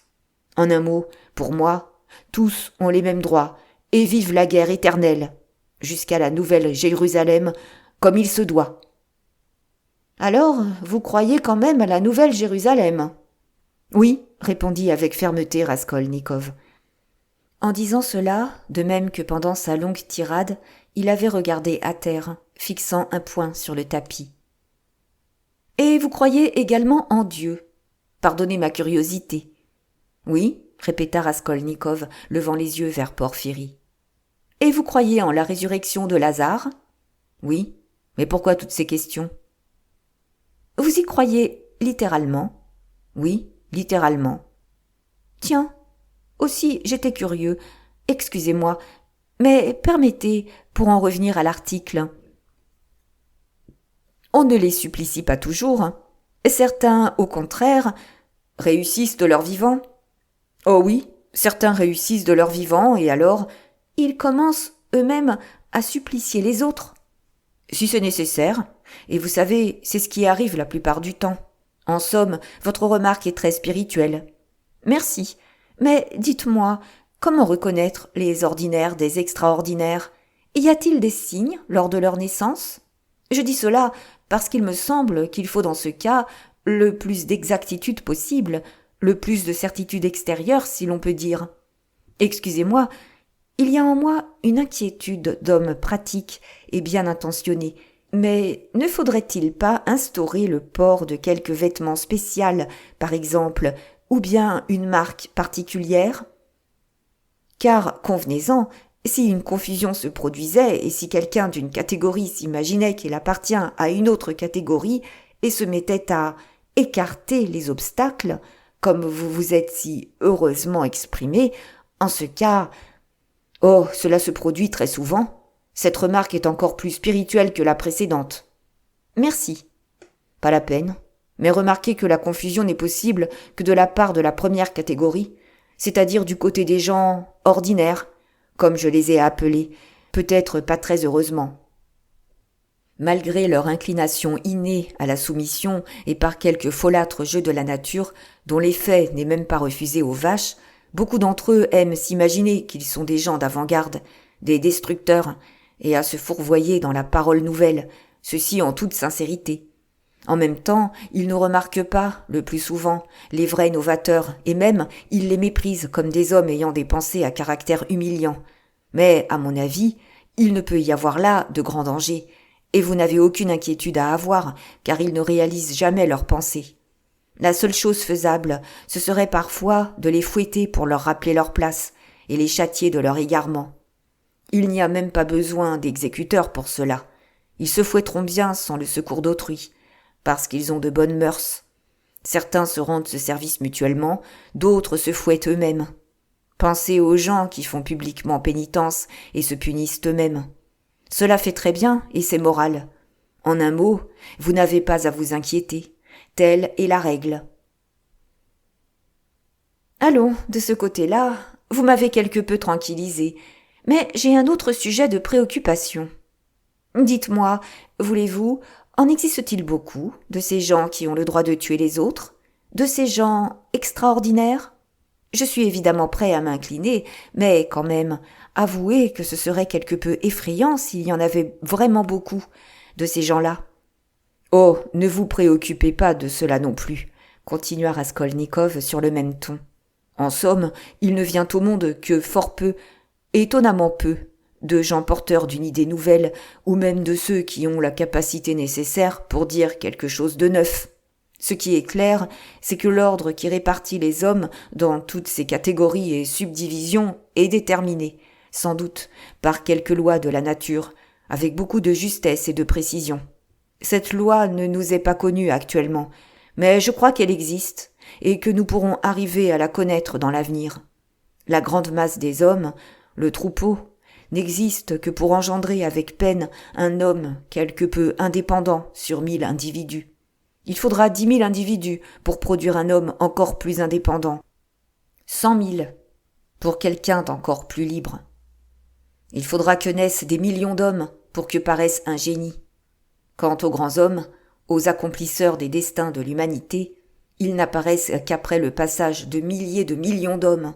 En un mot, pour moi, tous ont les mêmes droits et vivent la guerre éternelle, jusqu'à la nouvelle Jérusalem, comme il se doit. Alors, vous croyez quand même à la nouvelle Jérusalem ? Oui, répondit avec fermeté Raskolnikov. En disant cela, de même que pendant sa longue tirade, il avait regardé à terre, fixant un poing sur le tapis. Et vous croyez également en Dieu ? Pardonnez ma curiosité. Oui, répéta Raskolnikov, levant les yeux vers Porphyrie. Et vous croyez en la résurrection de Lazare ? Oui, mais pourquoi toutes ces questions ? Vous y croyez littéralement ? Oui, littéralement. Tiens, aussi j'étais curieux. Excusez-moi, mais permettez, pour en revenir à l'article. On ne les supplie pas toujours. Certains, au contraire, réussissent de leur vivant. Oh oui, certains réussissent de leur vivant et alors, ils commencent eux-mêmes à supplicier les autres. Si c'est nécessaire, et vous savez, c'est ce qui arrive la plupart du temps. En somme, votre remarque est très spirituelle. Merci, mais dites-moi, comment reconnaître les ordinaires des extraordinaires ? Y a-t-il des signes lors de leur naissance ? Je dis cela parce qu'il me semble qu'il faut dans ce cas le plus d'exactitude possible, le plus de certitude extérieure, si l'on peut dire. Excusez-moi, il y a en moi une inquiétude d'homme pratique et bien intentionné, mais ne faudrait-il pas instaurer le port de quelque vêtement spécial, par exemple, ou bien une marque particulière ? Car, convenez-en, si une confusion se produisait et si quelqu'un d'une catégorie s'imaginait qu'il appartient à une autre catégorie et se mettait à écarter les obstacles, comme vous vous êtes si heureusement exprimé, en ce cas... Oh, cela se produit très souvent. Cette remarque est encore plus spirituelle que la précédente. Merci. Pas la peine. Mais remarquez que la confusion n'est possible que de la part de la première catégorie, c'est-à-dire du côté des gens ordinaires, comme je les ai appelés, peut-être pas très heureusement. Malgré leur inclination innée à la soumission et par quelques folâtres jeux de la nature, dont l'effet n'est même pas refusé aux vaches, beaucoup d'entre eux aiment s'imaginer qu'ils sont des gens d'avant-garde, des destructeurs, et à se fourvoyer dans la parole nouvelle, ceci en toute sincérité. En même temps, ils ne remarquent pas, le plus souvent, les vrais novateurs, et même, ils les méprisent comme des hommes ayant des pensées à caractère humiliant. Mais, à mon avis, il ne peut y avoir là de grands dangers, et vous n'avez aucune inquiétude à avoir, car ils ne réalisent jamais leurs pensées. La seule chose faisable, ce serait parfois de les fouetter pour leur rappeler leur place, et les châtier de leur égarement. Il n'y a même pas besoin d'exécuteurs pour cela. Ils se fouetteront bien sans le secours d'autrui, parce qu'ils ont de bonnes mœurs. Certains se rendent ce service mutuellement, d'autres se fouettent eux-mêmes. Pensez aux gens qui font publiquement pénitence et se punissent eux-mêmes. Cela fait très bien et c'est moral. En un mot, vous n'avez pas à vous inquiéter. Telle est la règle. Allons, de ce côté-là, vous m'avez quelque peu tranquillisé, mais j'ai un autre sujet de préoccupation. Dites-moi, voulez-vous, en existe-t-il beaucoup de ces gens qui ont le droit de tuer les autres ? De ces gens extraordinaires ? Je suis évidemment prêt à m'incliner, mais quand même, avouez que ce serait quelque peu effrayant s'il y en avait vraiment beaucoup de ces gens-là. Oh, ne vous préoccupez pas de cela non plus, continua Raskolnikov sur le même ton. En somme, il ne vient au monde que fort peu, étonnamment peu, de gens porteurs d'une idée nouvelle, ou même de ceux qui ont la capacité nécessaire pour dire quelque chose de neuf. Ce qui est clair, c'est que l'ordre qui répartit les hommes dans toutes ces catégories et subdivisions est déterminé, sans doute, par quelque loi de la nature, avec beaucoup de justesse et de précision. Cette loi ne nous est pas connue actuellement, mais je crois qu'elle existe, et que nous pourrons arriver à la connaître dans l'avenir. La grande masse des hommes, le troupeau, n'existe que pour engendrer avec peine un homme quelque peu indépendant sur 1000 individus. Il faudra 10 000 individus pour produire un homme encore plus indépendant. 100 000 pour quelqu'un d'encore plus libre. Il faudra que naissent des millions d'hommes pour que paraisse un génie. Quant aux grands hommes, aux accomplisseurs des destins de l'humanité, ils n'apparaissent qu'après le passage de milliers de millions d'hommes.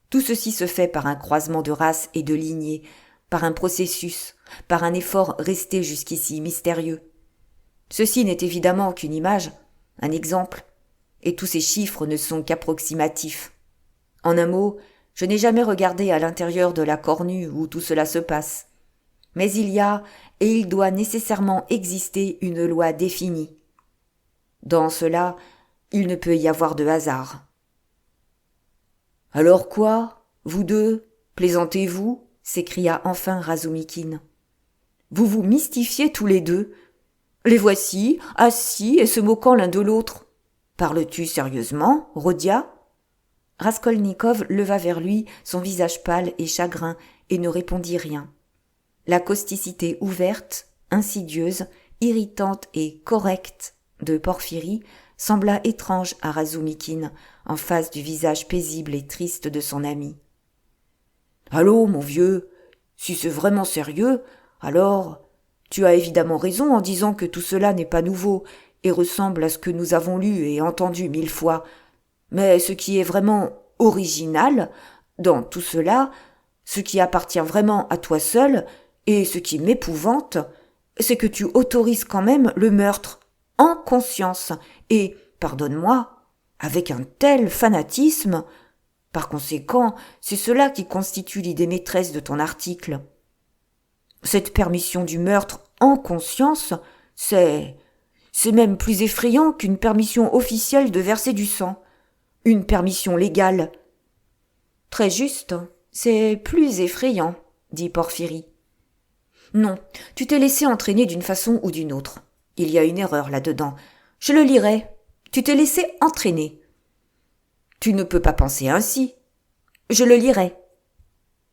Tout ceci se fait par un croisement de races et de lignées, par un processus, par un effort resté jusqu'ici mystérieux. Ceci n'est évidemment qu'une image, un exemple, et tous ces chiffres ne sont qu'approximatifs. En un mot, je n'ai jamais regardé à l'intérieur de la cornue où tout cela se passe. Mais il y a, et il doit nécessairement exister une loi définie. Dans cela, il ne peut y avoir de hasard. « Alors quoi, vous deux, plaisantez-vous » s'écria enfin Razumikine. « Vous vous mystifiez tous les deux. Les voici, assis et se moquant l'un de l'autre. Parles-tu sérieusement, Rodia ?» Raskolnikov leva vers lui son visage pâle et chagrin et ne répondit rien. La causticité ouverte, insidieuse, irritante et correcte de Porphyrie sembla étrange à Razumikine en face du visage paisible et triste de son ami. « Allô, mon vieux, si c'est vraiment sérieux, alors tu as évidemment raison en disant que tout cela n'est pas nouveau et ressemble à ce que nous avons lu et entendu 1000 fois. Mais ce qui est vraiment original dans tout cela, ce qui appartient vraiment à toi seul, et ce qui m'épouvante, c'est que tu autorises quand même le meurtre, en conscience, et, pardonne-moi, avec un tel fanatisme. Par conséquent, c'est cela qui constitue l'idée maîtresse de ton article. Cette permission du meurtre en conscience, c'est même plus effrayant qu'une permission officielle de verser du sang. Une permission légale. Très juste, c'est plus effrayant, dit Porphyrie. Non, tu t'es laissé entraîner d'une façon ou d'une autre. Il y a une erreur là-dedans. Je le lirai. Tu t'es laissé entraîner. Tu ne peux pas penser ainsi. Je le lirai.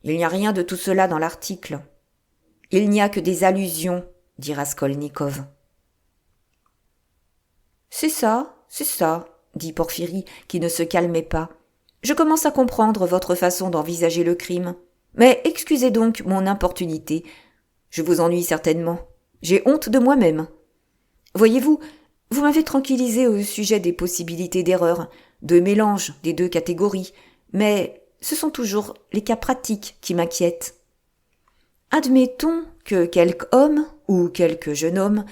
Il n'y a rien de tout cela dans l'article. Il n'y a que des allusions, dit Raskolnikov. C'est ça, dit Porphyrie, qui ne se calmait pas. Je commence à comprendre votre façon d'envisager le crime. Mais excusez donc mon importunité. Je vous ennuie certainement. J'ai honte de moi-même. Voyez-vous, vous m'avez tranquillisé au sujet des possibilités d'erreur, de mélange des deux catégories, mais ce sont toujours les cas pratiques qui m'inquiètent. Admettons que quelque homme, ou quelque jeune homme,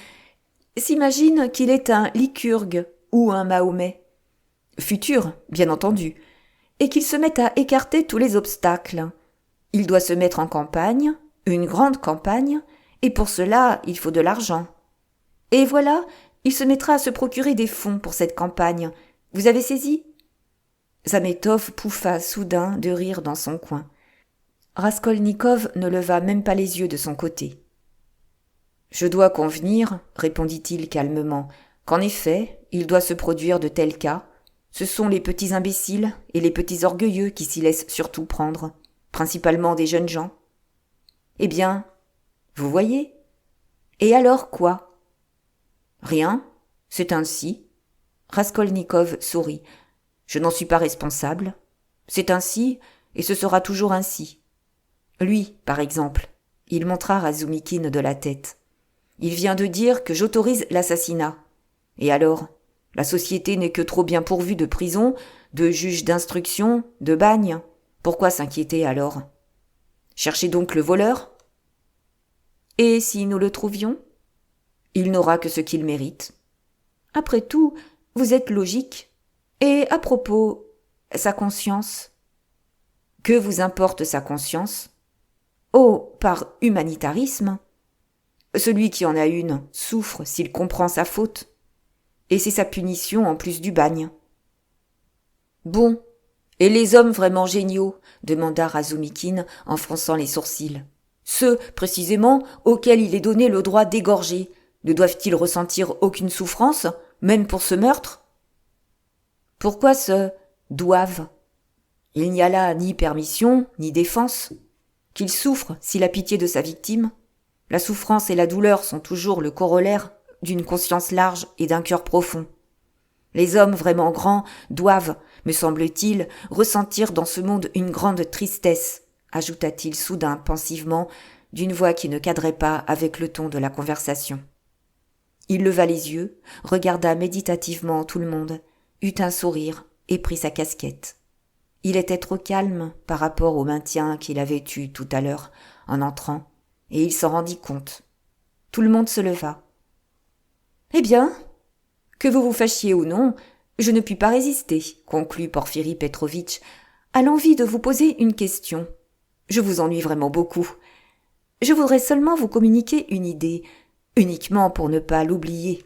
s'imagine qu'il est un Lycurgue ou un Mahomet, futur, bien entendu, et qu'il se met à écarter tous les obstacles. Il doit se mettre en campagne, une grande campagne, et pour cela il faut de l'argent. Et voilà, il se mettra à se procurer des fonds pour cette campagne. Vous avez saisi ? Zametov pouffa soudain de rire dans son coin. Raskolnikov ne leva même pas les yeux de son côté. « Je dois convenir, répondit-il calmement, qu'en effet, il doit se produire de tels cas. Ce sont les petits imbéciles et les petits orgueilleux qui s'y laissent surtout prendre, principalement des jeunes gens. Eh bien, vous voyez ? Et alors quoi ? Rien, c'est ainsi. Raskolnikov sourit. Je n'en suis pas responsable. C'est ainsi, et ce sera toujours ainsi. Lui, par exemple, il montra Razumikine de la tête. Il vient de dire que j'autorise l'assassinat. Et alors, La société n'est que trop bien pourvue de prisons, de juges d'instruction, de bagnes. Pourquoi s'inquiéter alors? Cherchez donc le voleur. Et si nous le trouvions? Il n'aura que ce qu'il mérite. Après tout, vous êtes logique. Et à propos, sa conscience? Que vous importe sa conscience? Oh, par humanitarisme. Celui qui en a une souffre s'il comprend sa faute. Et c'est sa punition en plus du bagne. Bon, et les hommes vraiment géniaux? Demanda Razumikine en fronçant les sourcils. Ceux, précisément, auxquels il est donné le droit d'égorger, ne doivent-ils ressentir aucune souffrance, même pour ce meurtre? Pourquoi ce « doivent » Il n'y a là ni permission, ni défense. Qu'il souffre si la pitié de sa victime. La souffrance et la douleur sont toujours le corollaire d'une conscience large et d'un cœur profond. Les hommes vraiment grands doivent, me semble-t-il, ressentir dans ce monde une grande tristesse, ajouta-t-il soudain pensivement, d'une voix qui ne cadrait pas avec le ton de la conversation. Il leva les yeux, regarda méditativement tout le monde, eut un sourire et prit sa casquette. Il était trop calme par rapport au maintien qu'il avait eu tout à l'heure en entrant, et il s'en rendit compte. Tout le monde se leva. « Eh bien, que vous vous fâchiez ou non, je ne puis pas résister, conclut Porphyri Petrovitch, à l'envie de vous poser une question. Je vous ennuie vraiment beaucoup. Je voudrais seulement vous communiquer une idée, uniquement pour ne pas l'oublier. »«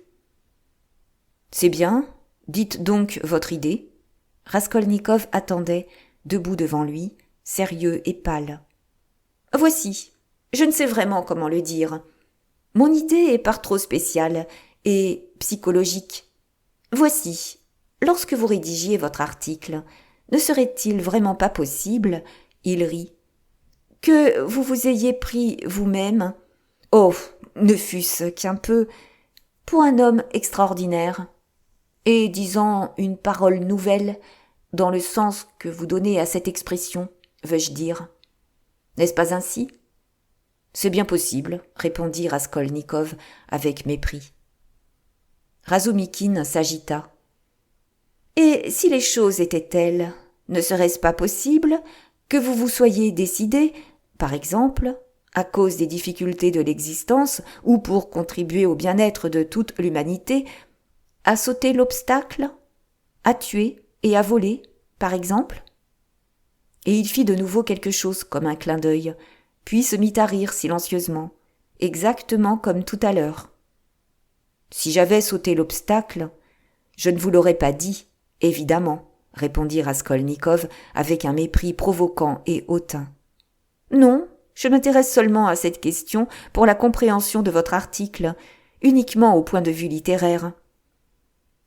C'est bien, dites donc votre idée. » Raskolnikov attendait, debout devant lui, sérieux et pâle. « Voici, je ne sais vraiment comment le dire. Mon idée est par trop spéciale et psychologique. Voici, lorsque vous rédigiez votre article, ne serait-il vraiment pas possible, il rit, que vous vous ayez pris vous-même, oh, ne fût-ce qu'un peu, pour un homme extraordinaire, et disant une parole nouvelle, dans le sens que vous donnez à cette expression, veux-je dire. N'est-ce pas ainsi ? C'est bien possible, répondit Raskolnikov avec mépris. Razumikine s'agita. Et si les choses étaient telles, ne serait-ce pas possible que vous vous soyez décidé, par exemple, à cause des difficultés de l'existence ou pour contribuer au bien-être de toute l'humanité, à sauter l'obstacle, à tuer et à voler, par exemple? Et il fit de nouveau quelque chose comme un clin d'œil, puis se mit à rire silencieusement, exactement comme tout à l'heure. Si j'avais sauté l'obstacle, je ne vous l'aurais pas dit, évidemment, répondit Raskolnikov avec un mépris provoquant et hautain. Non, je m'intéresse seulement à cette question pour la compréhension de votre article, uniquement au point de vue littéraire.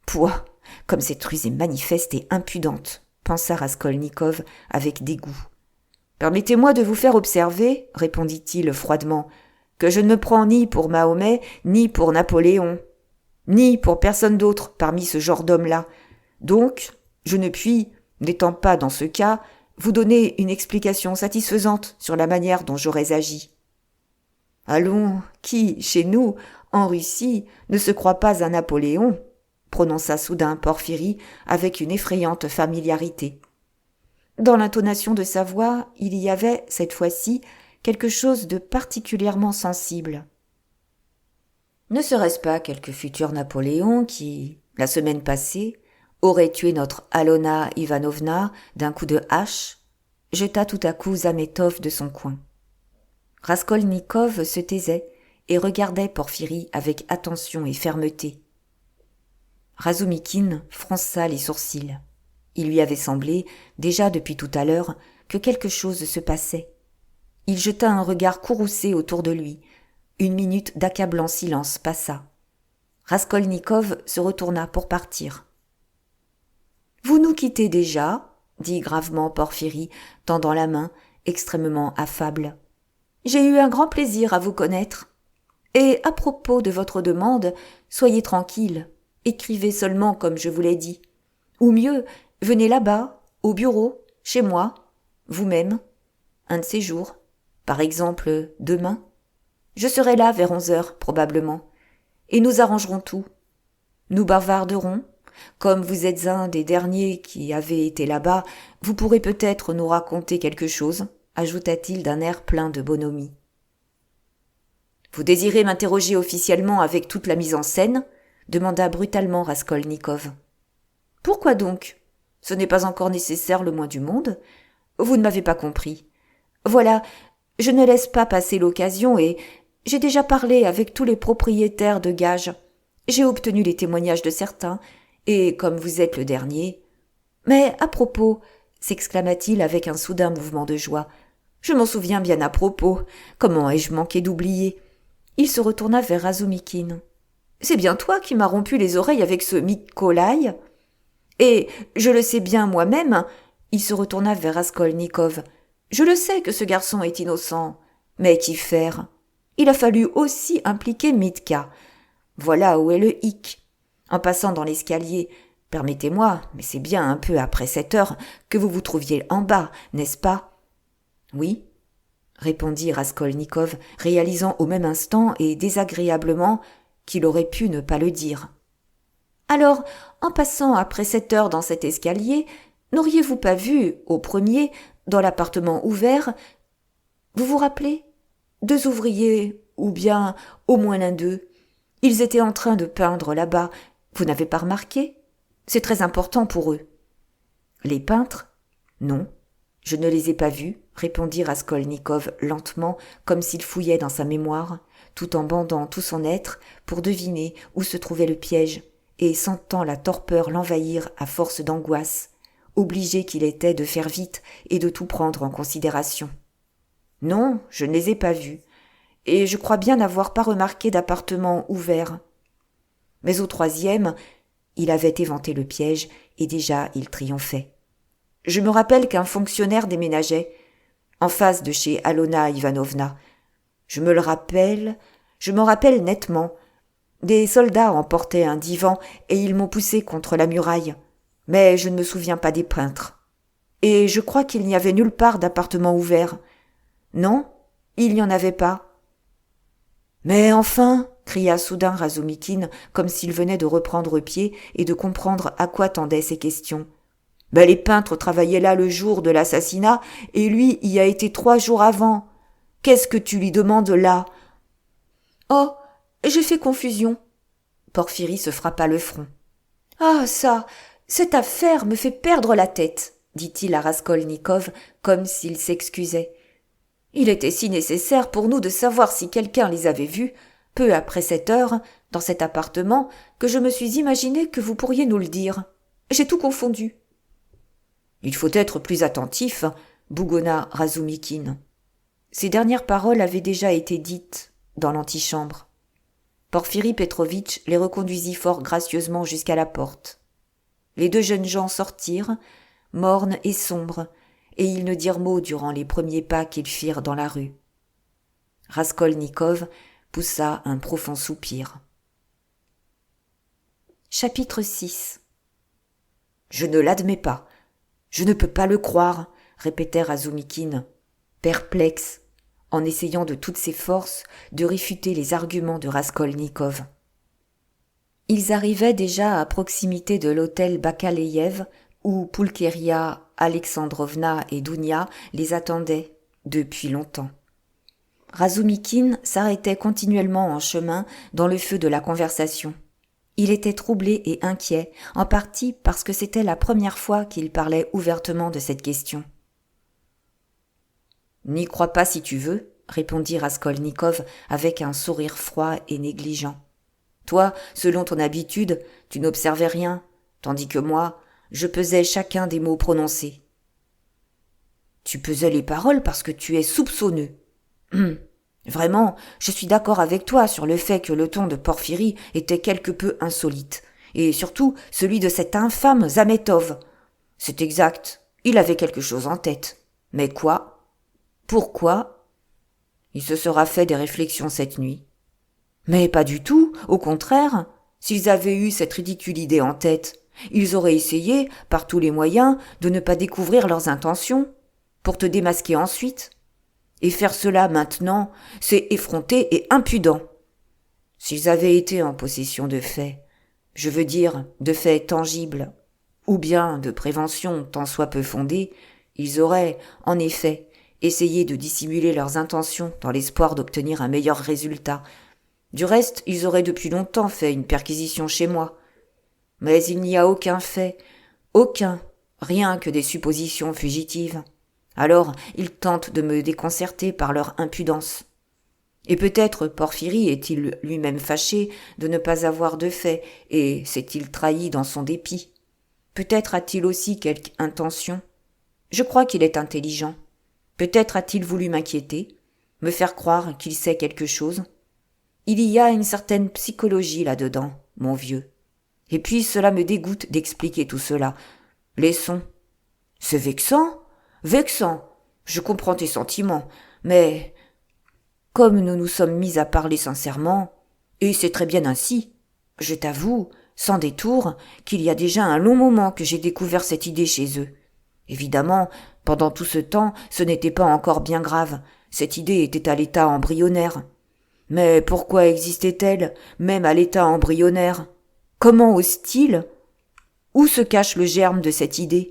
Pouah, comme cette ruse est manifeste et impudente, pensa Raskolnikov avec dégoût. Permettez-moi de vous faire observer, répondit-il froidement, que je ne me prends ni pour Mahomet, ni pour Napoléon, ni pour personne d'autre parmi ce genre d'hommes-là. Donc, je ne puis, n'étant pas dans ce cas, vous donner une explication satisfaisante sur la manière dont j'aurais agi. Allons, qui, chez nous, en Russie, ne se croit pas un Napoléon, prononça soudain Porphyri avec une effrayante familiarité. Dans l'intonation de sa voix, il y avait, cette fois-ci, quelque chose de particulièrement sensible. Ne serait-ce pas quelque futur Napoléon qui, la semaine passée, aurait tué notre Alona Ivanovna d'un coup de hache, jeta tout à coup Zametov de son coin. Raskolnikov se taisait et regardait Porphyri avec attention et fermeté. Razumikine fronça les sourcils. Il lui avait semblé, déjà depuis tout à l'heure, que quelque chose se passait. Il jeta un regard courroucé autour de lui. Une minute d'accablant silence passa. Raskolnikov se retourna pour partir. « Vous nous quittez déjà ?» dit gravement Porphyri, tendant la main, extrêmement affable. « J'ai eu un grand plaisir à vous connaître. Et à propos de votre demande, soyez tranquille, écrivez seulement comme je vous l'ai dit. Ou mieux, venez là-bas, au bureau, chez moi, vous-même, un de ces jours, par exemple demain. Je serai là vers 11h probablement, et nous arrangerons tout. Nous bavarderons, Comme vous êtes un des derniers qui avaient été là-bas, vous pourrez peut-être nous raconter quelque chose, ajouta-t-il d'un air plein de bonhomie. Vous désirez m'interroger officiellement avec toute la mise en scène ? Demanda brutalement Raskolnikov. Pourquoi donc ? Ce n'est pas encore nécessaire le moins du monde. Vous ne m'avez pas compris. Voilà, je ne laisse pas passer l'occasion et j'ai déjà parlé avec tous les propriétaires de gages. J'ai obtenu les témoignages de certains, et comme vous êtes le dernier... Mais à propos, s'exclama-t-il avec un soudain mouvement de joie, je m'en souviens bien à propos. Comment ai-je manqué d'oublier ? Il se retourna vers Razumikine. C'est bien toi qui m'as rompu les oreilles avec ce Mykolaï ? Et je le sais bien moi-même, il se retourna vers Raskolnikov. Je le sais que ce garçon est innocent. Mais qu'y faire ? Il a fallu aussi impliquer Mitka. Voilà où est le hic. En passant dans l'escalier, permettez-moi, mais c'est bien un peu après 7 heures que vous vous trouviez en bas, n'est-ce pas ? Oui, répondit Raskolnikov, réalisant au même instant et désagréablement qu'il aurait pu ne pas le dire. Alors, en passant après 7 heures dans cet escalier, n'auriez-vous pas vu, au premier, dans l'appartement ouvert, vous vous rappelez ? 2 ouvriers, ou bien au moins l'un d'eux. Ils étaient en train de peindre là-bas. Vous n'avez pas remarqué ? C'est très important pour eux. Les peintres ? Non, je ne les ai pas vus, répondit Raskolnikov lentement, comme s'il fouillait dans sa mémoire, tout en bandant tout son être pour deviner où se trouvait le piège, et sentant la torpeur l'envahir à force d'angoisse, obligé qu'il était de faire vite et de tout prendre en considération. Non, je ne les ai pas vus, et je crois bien n'avoir pas remarqué d'appartement ouvert. Mais au 3e, il avait éventé le piège, et déjà il triomphait. Je me rappelle qu'un fonctionnaire déménageait, en face de chez Alona Ivanovna. Je m'en rappelle nettement. Des soldats emportaient un divan et ils m'ont poussé contre la muraille. Mais je ne me souviens pas des peintres. Et je crois qu'il n'y avait nulle part d'appartement ouvert. Non, il n'y en avait pas. Mais enfin, cria soudain Razumikine, comme s'il venait de reprendre pied et de comprendre à quoi tendaient ces questions. Ben, les peintres travaillaient là le jour de l'assassinat, et lui y a été 3 jours avant. Qu'est-ce que tu lui demandes là ? Oh, j'ai fait confusion. Porphyrie se frappa le front. Ah, ça, cette affaire me fait perdre la tête, dit-il à Raskolnikov, comme s'il s'excusait. Il était si nécessaire pour nous de savoir si quelqu'un les avait vus, peu après 7 heures, dans cet appartement, que je me suis imaginé que vous pourriez nous le dire. J'ai tout confondu. Il faut être plus attentif, bougonna Razumikine. Ces dernières paroles avaient déjà été dites dans l'antichambre. Porphyri Petrovitch les reconduisit fort gracieusement jusqu'à la porte. Les 2 jeunes gens sortirent, mornes et sombres, et ils ne dirent mot durant les premiers pas qu'ils firent dans la rue. Raskolnikov poussa un profond soupir. Chapitre 6. Je ne l'admets pas. Je ne peux pas le croire, répétait Razumikine, perplexe, en essayant de toutes ses forces de réfuter les arguments de Raskolnikov. Ils arrivaient déjà à proximité de l'hôtel Bakaleïev, où Pulcheria, Alexandrovna et Dounia les attendaient depuis longtemps. Razumikine s'arrêtait continuellement en chemin dans le feu de la conversation. Il était troublé et inquiet, en partie parce que c'était la première fois qu'il parlait ouvertement de cette question. « N'y crois pas si tu veux, » répondit Raskolnikov avec un sourire froid et négligent. « Toi, selon ton habitude, tu n'observais rien, tandis que moi, je pesais chacun des mots prononcés. »« Tu pesais les paroles parce que tu es soupçonneux. » Vraiment, je suis d'accord avec toi sur le fait que le ton de Porphyri était quelque peu insolite, et surtout celui de cet infâme Zametov. C'est exact, il avait quelque chose en tête. Mais quoi ? Pourquoi ? Il se sera fait des réflexions cette nuit. Mais pas du tout, au contraire. S'ils avaient eu cette ridicule idée en tête, ils auraient essayé, par tous les moyens, de ne pas découvrir leurs intentions, pour te démasquer ensuite. Et faire cela maintenant, c'est effronté et impudent. S'ils avaient été en possession de faits, Je veux dire, de faits tangibles, ou bien de prévention tant soit peu fondée, ils auraient, en effet, essayé de dissimuler leurs intentions dans l'espoir d'obtenir un meilleur résultat. Du reste, ils auraient depuis longtemps fait une perquisition chez moi. Mais il n'y a aucun fait, aucun, rien que des suppositions fugitives. Alors, ils tentent de me déconcerter par leur impudence. Et peut-être Porphyrie est-il lui-même fâché de ne pas avoir de fait, et s'est-il trahi dans son dépit. Peut-être a-t-il aussi quelque intention. Je crois qu'il est intelligent. Peut-être a-t-il voulu m'inquiéter, me faire croire qu'il sait quelque chose. Il y a une certaine psychologie là-dedans, mon vieux. Et puis cela me dégoûte d'expliquer tout cela. Laissons. C'est vexant, vexant. Je comprends tes sentiments, mais comme nous nous sommes mis à parler sincèrement, et c'est très bien ainsi, je t'avoue, sans détour, qu'il y a déjà un long moment que j'ai découvert cette idée chez eux. Évidemment, pendant tout ce temps, ce n'était pas encore bien grave, cette idée était à l'état embryonnaire. Mais pourquoi existait-elle, même à l'état embryonnaire? Comment ose-t-il? Où se cache le germe de cette idée?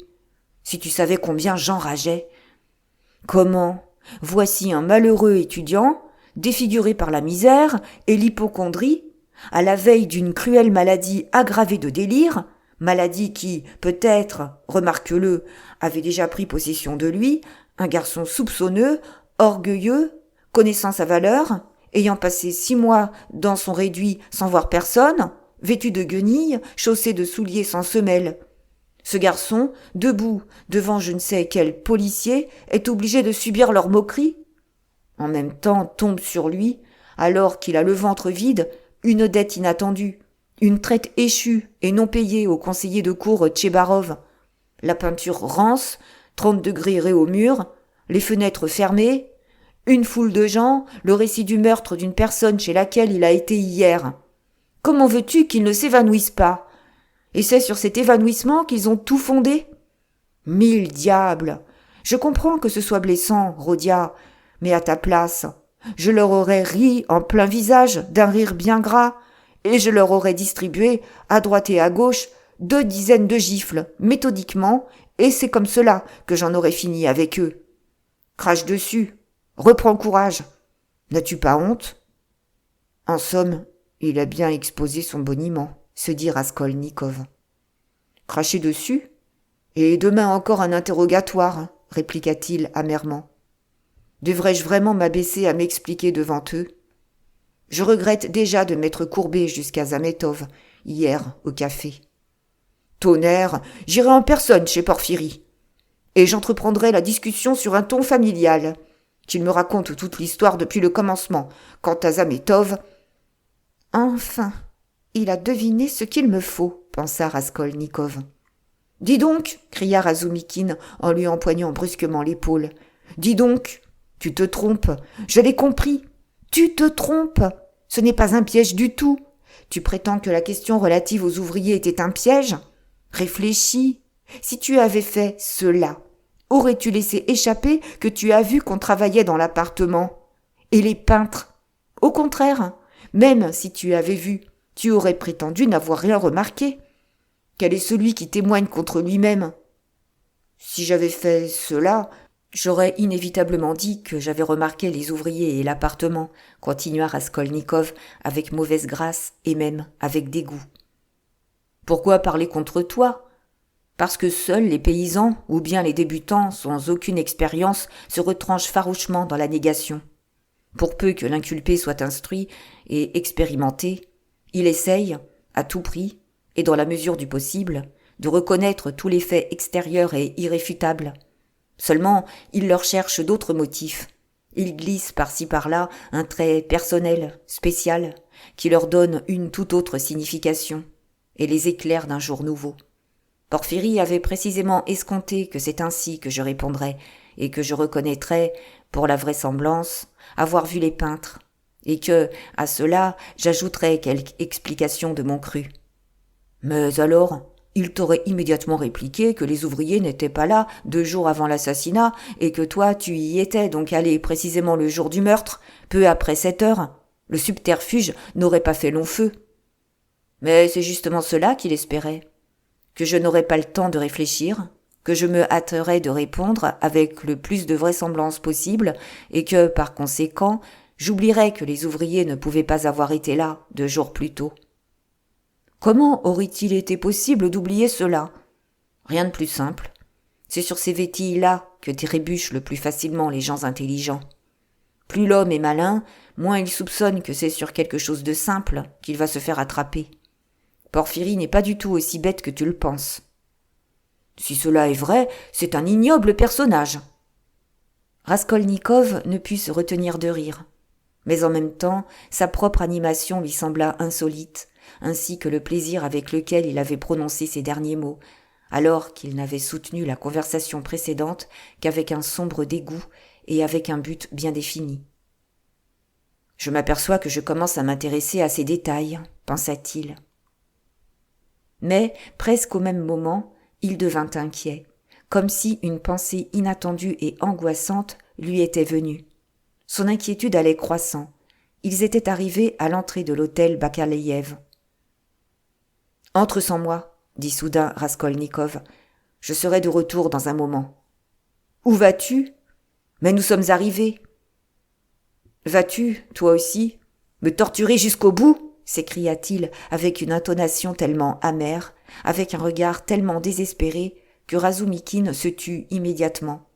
Si tu savais combien j'enrageais. Comment? Voici un malheureux étudiant, défiguré par la misère et l'hypocondrie, à la veille d'une cruelle maladie aggravée de délire, maladie qui, peut-être, remarque-le, avait déjà pris possession de lui, un garçon soupçonneux, orgueilleux, connaissant sa valeur, ayant passé 6 mois dans son réduit sans voir personne, vêtu de guenilles, chaussé de souliers sans semelles. Ce garçon, debout devant je ne sais quel policier, est obligé de subir leurs moqueries. En même temps tombe sur lui, alors qu'il a le ventre vide, une dette inattendue, une traite échue et non payée au conseiller de cour Tchebarov. La peinture rance, 30 degrés raies au mur, les fenêtres fermées, une foule de gens, le récit du meurtre d'une personne chez laquelle il a été hier. Comment veux-tu qu'ils ne s'évanouissent pas? Et c'est sur cet évanouissement qu'ils ont tout fondé? 1000 diables! Je comprends que ce soit blessant, Rhodia, mais à ta place, je leur aurais ri en plein visage d'un rire bien gras, et je leur aurais distribué, à droite et à gauche, 2 dizaines de gifles, méthodiquement, et c'est comme cela que j'en aurais fini avec eux. Crache dessus, reprends courage. N'as-tu pas honte? En somme, il a bien exposé son boniment, se dit Raskolnikov. Cracher dessus? Et demain encore un interrogatoire, répliqua-t-il amèrement. Devrais-je vraiment m'abaisser à m'expliquer devant eux? Je regrette déjà de m'être courbé jusqu'à Zametov, hier, au café. Tonnerre, j'irai en personne chez Porphyrie. Et j'entreprendrai la discussion sur un ton familial. Qu'il me raconte toute l'histoire depuis le commencement. Quant à Zametov... Enfin, il a deviné ce qu'il me faut, pensa Raskolnikov. Dis donc, cria Razumikine en lui empoignant brusquement l'épaule. Dis donc, tu te trompes, je l'ai compris. Tu te trompes. Ce n'est pas un piège du tout. Tu prétends que la question relative aux ouvriers était un piège? Réfléchis. Si tu avais fait cela, aurais-tu laissé échapper que tu as vu qu'on travaillait dans l'appartement? Et les peintres? Au contraire, même si tu avais vu, tu aurais prétendu n'avoir rien remarqué. Quel est celui qui témoigne contre lui-même? Si j'avais fait cela, j'aurais inévitablement dit que j'avais remarqué les ouvriers et l'appartement, continua Raskolnikov avec mauvaise grâce et même avec dégoût. Pourquoi parler contre toi? Parce que seuls les paysans ou bien les débutants sans aucune expérience se retranchent farouchement dans la négation. Pour peu que l'inculpé soit instruit et expérimenté, il essaye, à tout prix, et dans la mesure du possible, de reconnaître tous les faits extérieurs et irréfutables. Seulement, il leur cherche d'autres motifs. Il glisse par-ci par-là un trait personnel, spécial, qui leur donne une toute autre signification, et les éclaire d'un jour nouveau. Porphyrie avait précisément escompté que c'est ainsi que je répondrais, et que je reconnaîtrais, pour la vraisemblance, avoir vu les peintres, et que, à cela, j'ajouterais quelque explication de mon cru. Mais alors, il t'aurait immédiatement répliqué que les ouvriers n'étaient pas là 2 jours avant l'assassinat, et que toi tu y étais donc allé précisément le jour du meurtre, peu après 7 heures. Le subterfuge n'aurait pas fait long feu. Mais c'est justement cela qu'il espérait. Que je n'aurais pas le temps de réfléchir, que je me hâterais de répondre avec le plus de vraisemblance possible et que, par conséquent, j'oublierais que les ouvriers ne pouvaient pas avoir été là 2 jours plus tôt. Comment aurait-il été possible d'oublier cela ? Rien de plus simple. C'est sur ces vétilles-là que trébuchent le plus facilement les gens intelligents. Plus l'homme est malin, moins il soupçonne que c'est sur quelque chose de simple qu'il va se faire attraper. Porphyrie n'est pas du tout aussi bête que tu le penses. Si cela est vrai, c'est un ignoble personnage. Raskolnikov ne put se retenir de rire. Mais en même temps, sa propre animation lui sembla insolite, ainsi que le plaisir avec lequel il avait prononcé ces derniers mots, alors qu'il n'avait soutenu la conversation précédente qu'avec un sombre dégoût et avec un but bien défini. « Je m'aperçois que je commence à m'intéresser à ces détails, » pensa-t-il. Mais, presque au même moment, il devint inquiet, comme si une pensée inattendue et angoissante lui était venue. Son inquiétude allait croissant. Ils étaient arrivés à l'entrée de l'hôtel Bakaleïev. « Entre sans moi, » dit soudain Raskolnikov. « Je serai de retour dans un moment. »« Où vas-tu ? Mais nous sommes arrivés. »« Vas-tu, toi aussi, me torturer jusqu'au bout ?» s'écria-t-il avec une intonation tellement amère, avec un regard tellement désespéré, que Razumikine se tut immédiatement.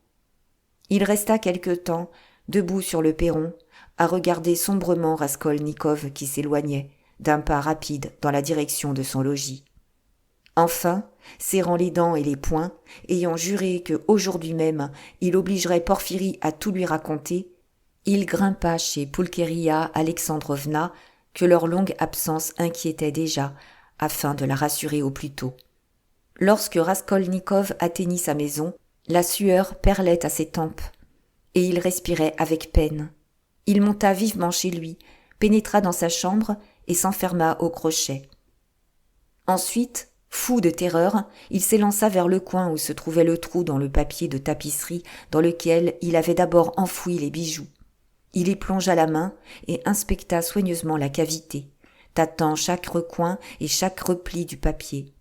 Il resta quelque temps, debout sur le perron, à regarder sombrement Raskolnikov qui s'éloignait, d'un pas rapide dans la direction de son logis. Enfin, serrant les dents et les poings, ayant juré que aujourd'hui même il obligerait Porphyrie à tout lui raconter, il grimpa chez Pulcheria Alexandrovna, que leur longue absence inquiétait déjà, afin de la rassurer au plus tôt. Lorsque Raskolnikov atteignit sa maison, la sueur perlait à ses tempes, et il respirait avec peine. Il monta vivement chez lui, pénétra dans sa chambre et s'enferma au crochet. Ensuite, fou de terreur, il s'élança vers le coin où se trouvait le trou dans le papier de tapisserie dans lequel il avait d'abord enfoui les bijoux. Il y plongea la main et inspecta soigneusement la cavité, tâtant chaque recoin et chaque repli du papier.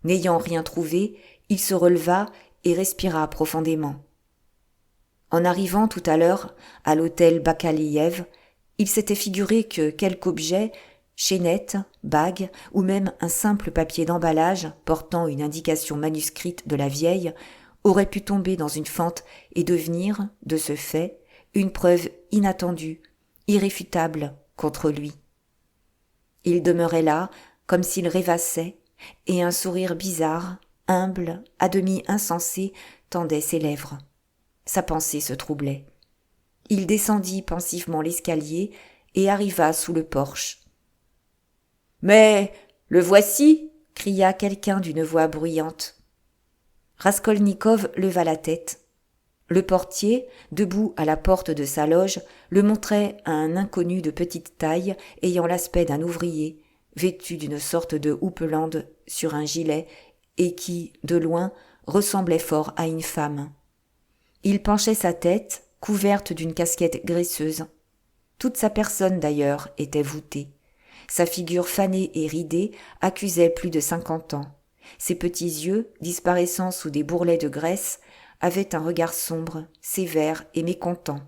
N'ayant rien trouvé, il se releva et respira profondément. En arrivant tout à l'heure à l'hôtel Bakaleïev, il s'était figuré que quelque objet, chaînette, bague ou même un simple papier d'emballage portant une indication manuscrite de la vieille, aurait pu tomber dans une fente et devenir, de ce fait, une preuve inattendue, irréfutable contre lui. Il demeurait là, comme s'il rêvassait, et un sourire bizarre, humble, à demi insensé, tendait ses lèvres. Sa pensée se troublait. Il descendit pensivement l'escalier et arriva sous le porche. « Mais le voici !» cria quelqu'un d'une voix bruyante. Raskolnikov leva la tête. Le portier, debout à la porte de sa loge, le montrait à un inconnu de petite taille, ayant l'aspect d'un ouvrier, vêtu d'une sorte de houppelande sur un gilet, et qui, de loin, ressemblait fort à une femme. Il penchait sa tête, couverte d'une casquette graisseuse. Toute sa personne, d'ailleurs, était voûtée. Sa figure fanée et ridée accusait plus de 50 ans. Ses petits yeux, disparaissant sous des bourrelets de graisse, avaient un regard sombre, sévère et mécontent.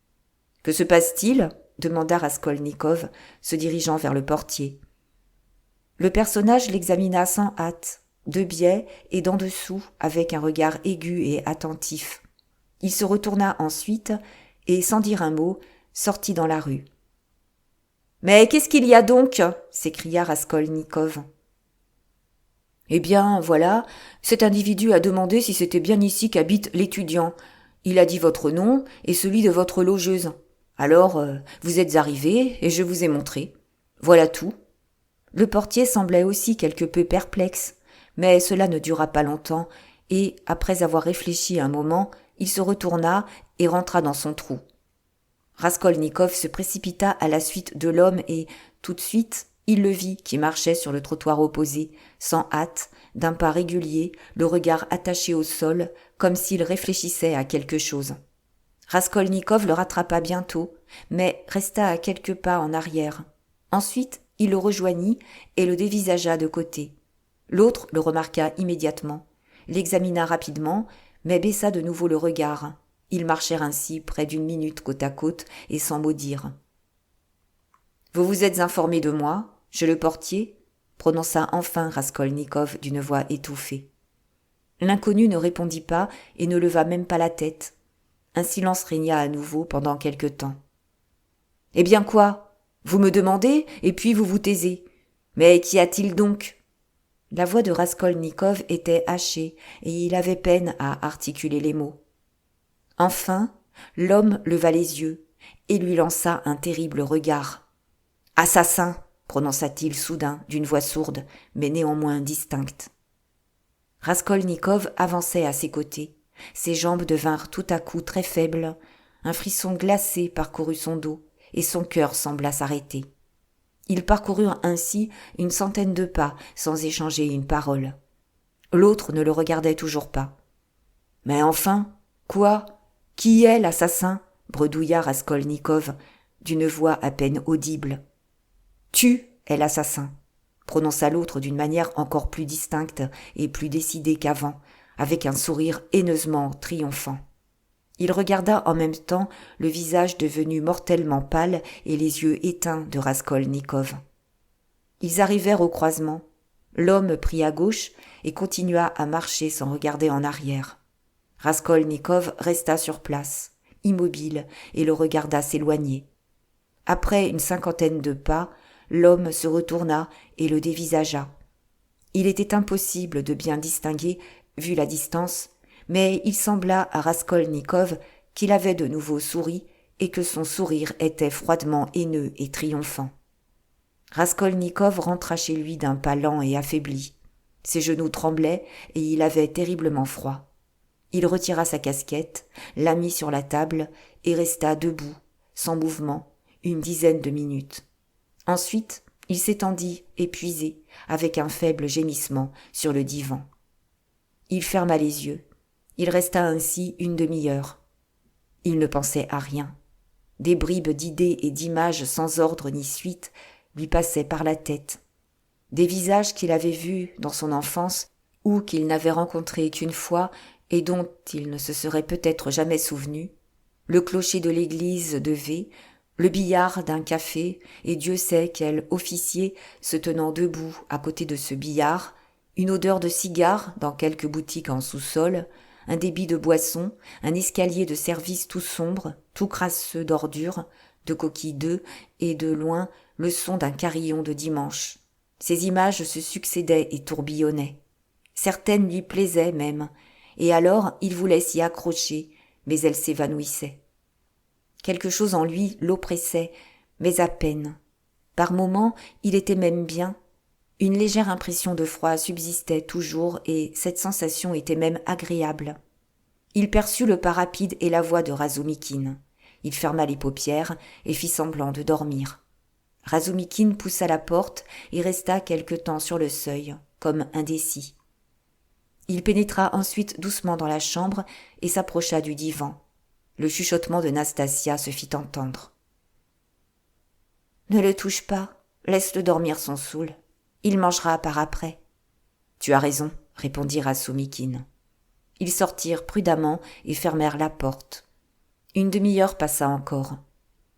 « Que se passe-t-il » demanda Raskolnikov, se dirigeant vers le portier. Le personnage l'examina sans hâte, de biais et d'en dessous, avec un regard aigu et attentif. Il se retourna ensuite et, sans dire un mot, sortit dans la rue. « Mais qu'est-ce qu'il y a donc » s'écria Raskolnikov. « Eh bien, voilà, cet individu a demandé si c'était bien ici qu'habite l'étudiant. Il a dit votre nom et celui de votre logeuse. Alors, vous êtes arrivé et je vous ai montré. Voilà tout. » Le portier semblait aussi quelque peu perplexe, mais cela ne dura pas longtemps et, après avoir réfléchi un moment, il se retourna et rentra dans son trou. Raskolnikov se précipita à la suite de l'homme et, tout de suite, il le vit qui marchait sur le trottoir opposé, sans hâte, d'un pas régulier, le regard attaché au sol, comme s'il réfléchissait à quelque chose. Raskolnikov le rattrapa bientôt, mais resta à quelques pas en arrière. Ensuite, Il le rejoignit et le dévisagea de côté. L'autre le remarqua immédiatement, l'examina rapidement, mais baissa de nouveau le regard. Ils marchèrent ainsi près d'une minute côte à côte et sans mot dire. « Vous vous êtes informé de moi, je le portier ?» prononça enfin Raskolnikov d'une voix étouffée. L'inconnu ne répondit pas et ne leva même pas la tête. Un silence régna à nouveau pendant quelque temps. « Eh bien quoi ? Vous me demandez, et puis vous vous taisez. Mais qu'y a-t-il donc ?» La voix de Raskolnikov était hachée, et il avait peine à articuler les mots. Enfin, l'homme leva les yeux, et lui lança un terrible regard. « Assassin !» prononça-t-il soudain, d'une voix sourde, mais néanmoins distincte. Raskolnikov avançait à ses côtés. Ses jambes devinrent tout à coup très faibles. Un frisson glacé parcourut son dos, et son cœur sembla s'arrêter. Ils parcoururent ainsi une centaine de pas, sans échanger une parole. L'autre ne le regardait toujours pas. « Mais enfin, quoi ? Qui est l'assassin ?» bredouilla Raskolnikov, d'une voix à peine audible. « Tu es l'assassin !» prononça l'autre d'une manière encore plus distincte et plus décidée qu'avant, avec un sourire haineusement triomphant. Il regarda en même temps le visage devenu mortellement pâle et les yeux éteints de Raskolnikov. Ils arrivèrent au croisement. L'homme prit à gauche et continua à marcher sans regarder en arrière. Raskolnikov resta sur place, immobile, et le regarda s'éloigner. Après une cinquantaine de pas, l'homme se retourna et le dévisagea. Il était impossible de bien distinguer, vu la distance, mais il sembla à Raskolnikov qu'il avait de nouveau souri et que son sourire était froidement haineux et triomphant. Raskolnikov rentra chez lui d'un pas lent et affaibli. Ses genoux tremblaient et il avait terriblement froid. Il retira sa casquette, la mit sur la table et resta debout, sans mouvement, une dizaine de minutes. Ensuite, il s'étendit, épuisé, avec un faible gémissement, sur le divan. Il ferma les yeux. Il resta ainsi une demi-heure. Il ne pensait à rien. Des bribes d'idées et d'images sans ordre ni suite lui passaient par la tête. Des visages qu'il avait vus dans son enfance ou qu'il n'avait rencontrés qu'une fois et dont il ne se serait peut-être jamais souvenu, le clocher de l'église de V, le billard d'un café et Dieu sait quel officier se tenant debout à côté de ce billard, une odeur de cigare dans quelque boutique en sous-sol, un débit de boissons, un escalier de service tout sombre, tout crasseux d'ordures, de coquilles d'œufs et de loin le son d'un carillon de dimanche. Ces images se succédaient et tourbillonnaient. Certaines lui plaisaient même, et alors il voulait s'y accrocher, mais elles s'évanouissaient. Quelque chose en lui l'oppressait, mais à peine. Par moments, il était même bien. Une légère impression de froid subsistait toujours et cette sensation était même agréable. Il perçut le pas rapide et la voix de Razumikine. Il ferma les paupières et fit semblant de dormir. Razumikine poussa la porte et resta quelque temps sur le seuil, comme indécis. Il pénétra ensuite doucement dans la chambre et s'approcha du divan. Le chuchotement de Nastasia se fit entendre. « Ne le touche pas, laisse-le dormir son soûl. Il mangera par après. »« Tu as raison, » répondit Razumikine. Ils sortirent prudemment et fermèrent la porte. Une demi-heure passa encore.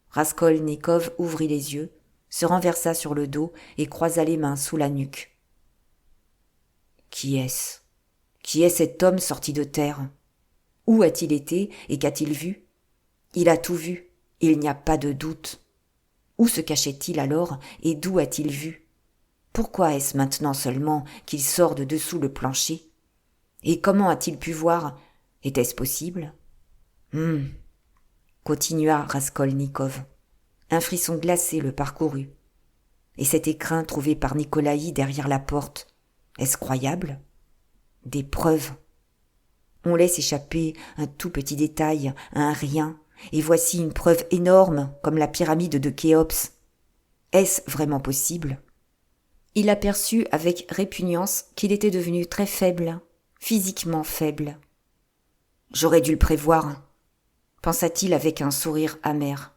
Raskolnikov ouvrit les yeux, se renversa sur le dos et croisa les mains sous la nuque. « Qui est-ce ? Qui est cet homme sorti de terre ? Où a-t-il été et qu'a-t-il vu ? Il a tout vu, il n'y a pas de doute. Où se cachait-il alors et d'où a-t-il vu ? Pourquoi est-ce maintenant seulement qu'il sort de dessous le plancher ? Et comment a-t-il pu voir ? Était-ce possible ? Continua Raskolnikov. Un frisson glacé le parcourut. Et cet écrin trouvé par Nikolaï derrière la porte, est-ce croyable ? Des preuves. On laisse échapper un tout petit détail, un rien, et voici une preuve énorme comme la pyramide de Khéops. Est-ce vraiment possible ? Il aperçut avec répugnance qu'il était devenu très faible, physiquement faible. « J'aurais dû le prévoir », pensa-t-il avec un sourire amer.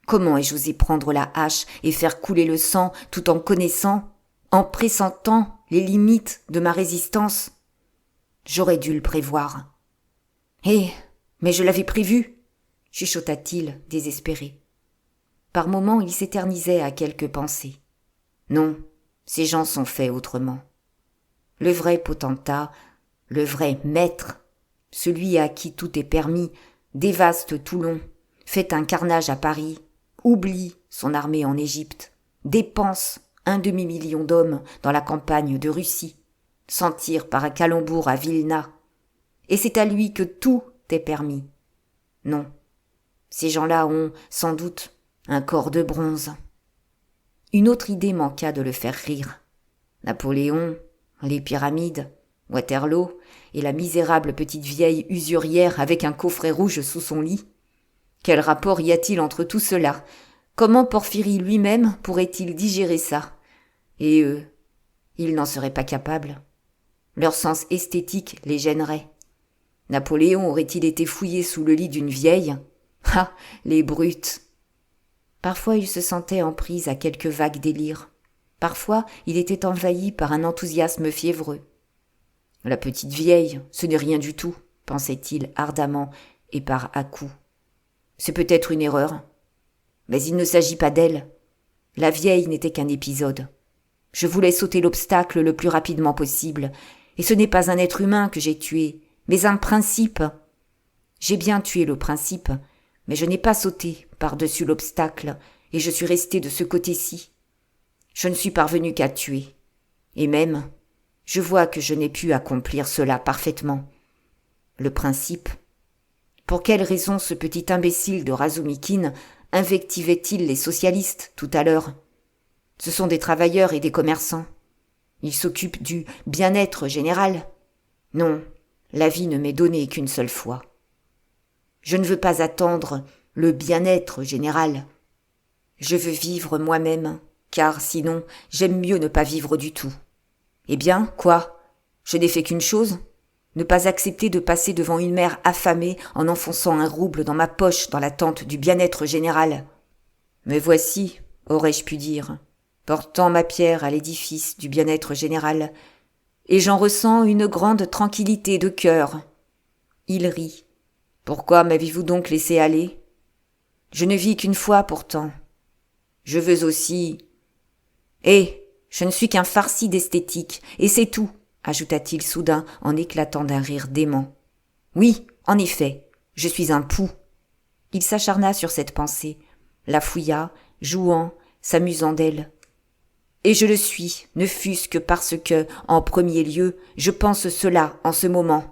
Comment ai-je osé prendre la hache et faire couler le sang tout en connaissant, en pressentant les limites de ma résistance? J'aurais dû le prévoir. Mais je l'avais prévu, chuchota-t-il, désespéré. Par moments, il s'éternisait à quelques pensées. Non, ces gens sont faits autrement. Le vrai potentat, le vrai maître, celui à qui tout est permis, dévaste Toulon, fait un carnage à Paris, oublie son armée en Égypte, dépense 1/2 million d'hommes dans la campagne de Russie, s'en tire par un calembour à Vilna. Et c'est à lui que tout est permis. Non, ces gens-là ont, sans doute, un corps de bronze. Une autre idée manqua de le faire rire. Napoléon, les pyramides, Waterloo et la misérable petite vieille usurière avec un coffret rouge sous son lit. Quel rapport y a-t-il entre tout cela? Comment Porphyrie lui-même pourrait-il digérer ça? Et eux, ils n'en seraient pas capables. Leur sens esthétique les gênerait. Napoléon aurait-il été fouillé sous le lit d'une vieille? Ah, les brutes! Parfois il se sentait en prise à quelque vague délire. Parfois il était envahi par un enthousiasme fiévreux. La petite vieille, ce n'est rien du tout, pensait-il ardemment et par à-coups. C'est peut-être une erreur. Mais il ne s'agit pas d'elle. La vieille n'était qu'un épisode. Je voulais sauter l'obstacle le plus rapidement possible, et ce n'est pas un être humain que j'ai tué, mais un principe. J'ai bien tué le principe, mais je n'ai pas sauté par-dessus l'obstacle, et je suis resté de ce côté-ci. Je ne suis parvenu qu'à tuer. Et même, je vois que je n'ai pu accomplir cela parfaitement. Le principe. Pour quelle raison ce petit imbécile de Razumikine invectivait-il les socialistes tout à l'heure? Ce sont des travailleurs et des commerçants. Ils s'occupent du bien-être général. Non, la vie ne m'est donnée qu'une seule fois. Je ne veux pas attendre le bien-être général. Je veux vivre moi-même, car sinon j'aime mieux ne pas vivre du tout. Eh bien, quoi? Je n'ai fait qu'une chose? Ne pas accepter de passer devant une mère affamée en enfonçant un rouble dans ma poche dans l'attente du bien-être général. Me voici, aurais-je pu dire, portant ma pierre à l'édifice du bien-être général, et j'en ressens une grande tranquillité de cœur. Il rit. Pourquoi m'avez-vous donc laissé aller? Je ne vis qu'une fois pourtant. Je veux aussi... je ne suis qu'un farci d'esthétique, et c'est tout, ajouta-t-il soudain en éclatant d'un rire dément. Oui, en effet, je suis un pou. Il s'acharna sur cette pensée, la fouilla, jouant, s'amusant d'elle. Et je le suis, ne fût-ce que parce que, en premier lieu, je pense cela en ce moment.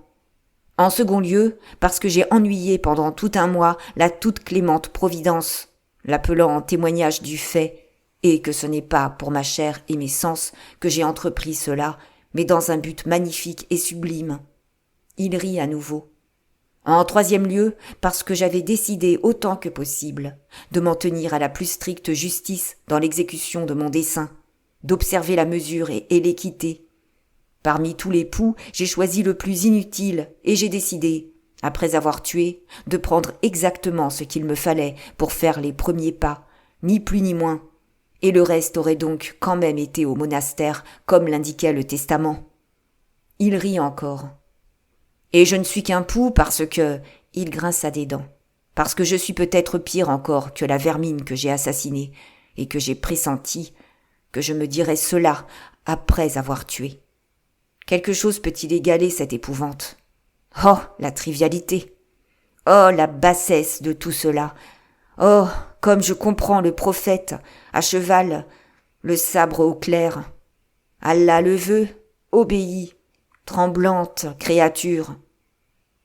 En second lieu, parce que j'ai ennuyé pendant tout un mois la toute clémente Providence, l'appelant en témoignage du fait, et que ce n'est pas pour ma chair et mes sens que j'ai entrepris cela, mais dans un but magnifique et sublime. Il rit à nouveau. En troisième lieu, parce que j'avais décidé autant que possible de m'en tenir à la plus stricte justice dans l'exécution de mon dessein, d'observer la mesure et l'équité. Parmi tous les poux, j'ai choisi le plus inutile et j'ai décidé, après avoir tué, de prendre exactement ce qu'il me fallait pour faire les premiers pas, ni plus ni moins. Et le reste aurait donc quand même été au monastère, comme l'indiquait le testament. Il rit encore. Et je ne suis qu'un pou parce que... Il grinça des dents. Parce que je suis peut-être pire encore que la vermine que j'ai assassinée, et que j'ai pressenti que je me dirais cela après avoir tué. Quelque chose peut-il égaler cette épouvante? Oh, la trivialité! Oh, la bassesse de tout cela! Oh, comme je comprends le prophète, à cheval, le sabre au clair. Allah le veut, obéis, tremblante créature.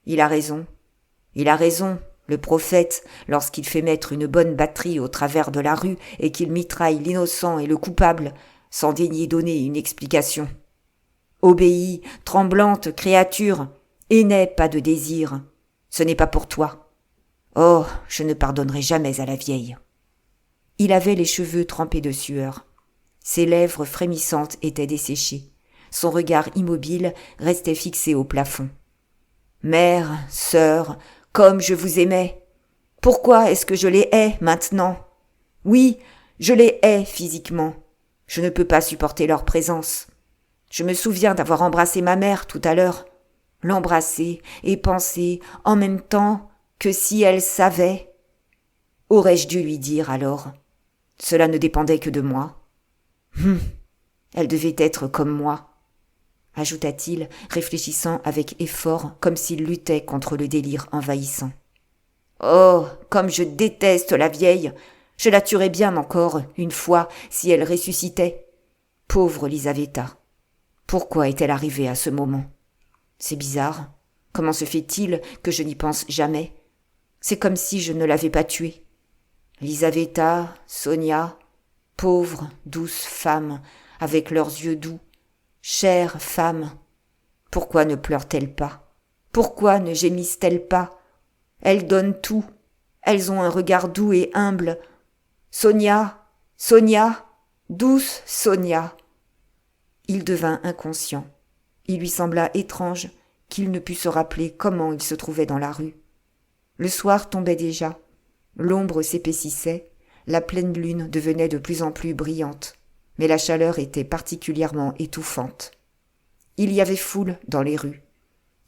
Il a raison, le prophète, lorsqu'il fait mettre une bonne batterie au travers de la rue et qu'il mitraille l'innocent et le coupable, sans daigner donner une explication. Obéis, tremblante créature, et n'aie pas de désir. Ce n'est pas pour toi. Oh, je ne pardonnerai jamais à la vieille. Il avait les cheveux trempés de sueur. Ses lèvres frémissantes étaient desséchées. Son regard immobile restait fixé au plafond. Mère, sœur, comme je vous aimais. Pourquoi est-ce que je les hais maintenant? Oui, je les hais physiquement. Je ne peux pas supporter leur présence. Je me souviens d'avoir embrassé ma mère tout à l'heure. L'embrasser et penser en même temps que si elle savait. Aurais-je dû lui dire alors? Cela ne dépendait que de moi. Elle devait être comme moi, ajouta-t-il, réfléchissant avec effort comme s'il luttait contre le délire envahissant. Oh, comme je déteste la vieille! Je la tuerais bien encore, une fois, si elle ressuscitait. Pauvre Lisaveta. Pourquoi est-elle arrivée à ce moment? C'est bizarre. Comment se fait-il que je n'y pense jamais? C'est comme si je ne l'avais pas tuée. Lisaveta, Sonia, pauvres, douces femmes, avec leurs yeux doux, chères femmes. Pourquoi ne pleurent-elles pas? Pourquoi ne gémissent-elles pas? Elles donnent tout. Elles ont un regard doux et humble. Sonia, Sonia, douce Sonia. Il devint inconscient. Il lui sembla étrange qu'il ne pût se rappeler comment il se trouvait dans la rue. Le soir tombait déjà. L'ombre s'épaississait, la pleine lune devenait de plus en plus brillante, mais la chaleur était particulièrement étouffante. Il y avait foule dans les rues.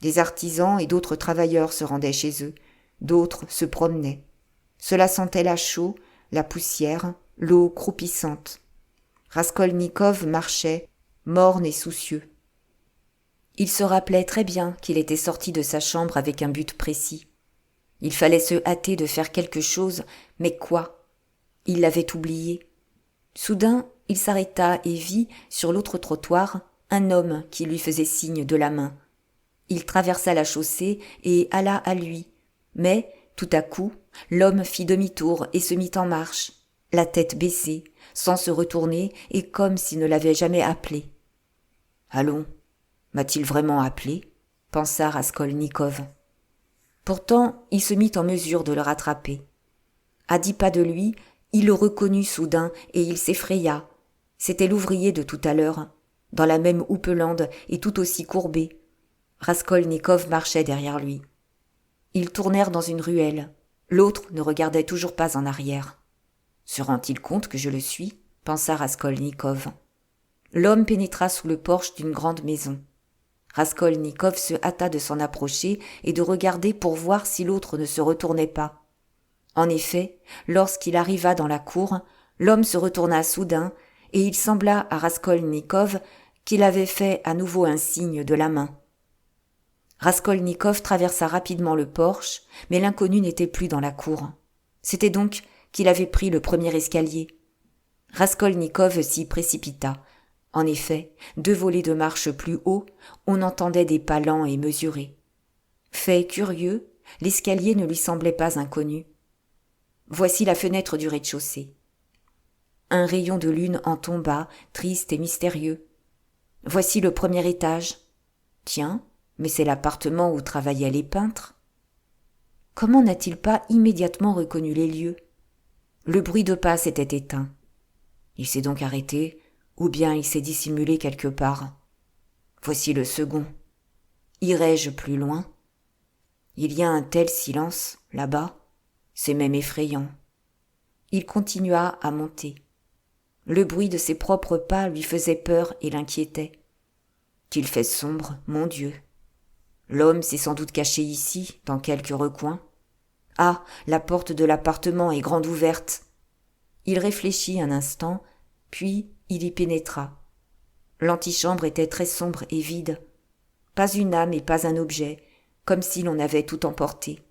Des artisans et d'autres travailleurs se rendaient chez eux, d'autres se promenaient. Cela sentait la chaux, la poussière, l'eau croupissante. Raskolnikov marchait, morne et soucieux. Il se rappelait très bien qu'il était sorti de sa chambre avec un but précis. Il fallait se hâter de faire quelque chose, mais quoi? Il l'avait oublié. Soudain, il s'arrêta et vit, sur l'autre trottoir, un homme qui lui faisait signe de la main. Il traversa la chaussée et alla à lui, mais, tout à coup, l'homme fit demi-tour et se mit en marche, la tête baissée, sans se retourner et comme s'il ne l'avait jamais appelé. « Allons, m'a-t-il vraiment appelé ?» pensa Raskolnikov. Pourtant, il se mit en mesure de le rattraper. À 10 pas de lui, il le reconnut soudain et il s'effraya. C'était l'ouvrier de tout à l'heure, dans la même houppelande et tout aussi courbé. Raskolnikov marchait derrière lui. Ils tournèrent dans une ruelle. L'autre ne regardait toujours pas en arrière. « Se rend-il compte que je le suis ?» pensa Raskolnikov. L'homme pénétra sous le porche d'une grande maison. Raskolnikov se hâta de s'en approcher et de regarder pour voir si l'autre ne se retournait pas. En effet, lorsqu'il arriva dans la cour, l'homme se retourna soudain et il sembla à Raskolnikov qu'il avait fait à nouveau un signe de la main. Raskolnikov traversa rapidement le porche, mais l'inconnu n'était plus dans la cour. C'était donc qu'il avait pris le premier escalier. Raskolnikov s'y précipita. En effet, 2 volets de marche plus haut, on entendait des pas lents et mesurés. Fait curieux, l'escalier ne lui semblait pas inconnu. Voici la fenêtre du rez-de-chaussée. Un rayon de lune en tomba, triste et mystérieux. Voici le premier étage. Tiens, mais c'est l'appartement où travaillaient les peintres. Comment n'a-t-il pas immédiatement reconnu les lieux? Le bruit de pas s'était éteint. Il s'est donc arrêté, ou bien il s'est dissimulé quelque part. Voici le second. Irai-je plus loin? Il y a un tel silence, là-bas, c'est même effrayant. Il continua à monter. Le bruit de ses propres pas lui faisait peur et l'inquiétait. Qu'il fait sombre, mon Dieu! L'homme s'est sans doute caché ici, dans quelque recoin. Ah, la porte de l'appartement est grande ouverte. Il réfléchit un instant, puis il y pénétra. L'antichambre était très sombre et vide. Pas une âme et pas un objet, comme si l'on avait tout emporté.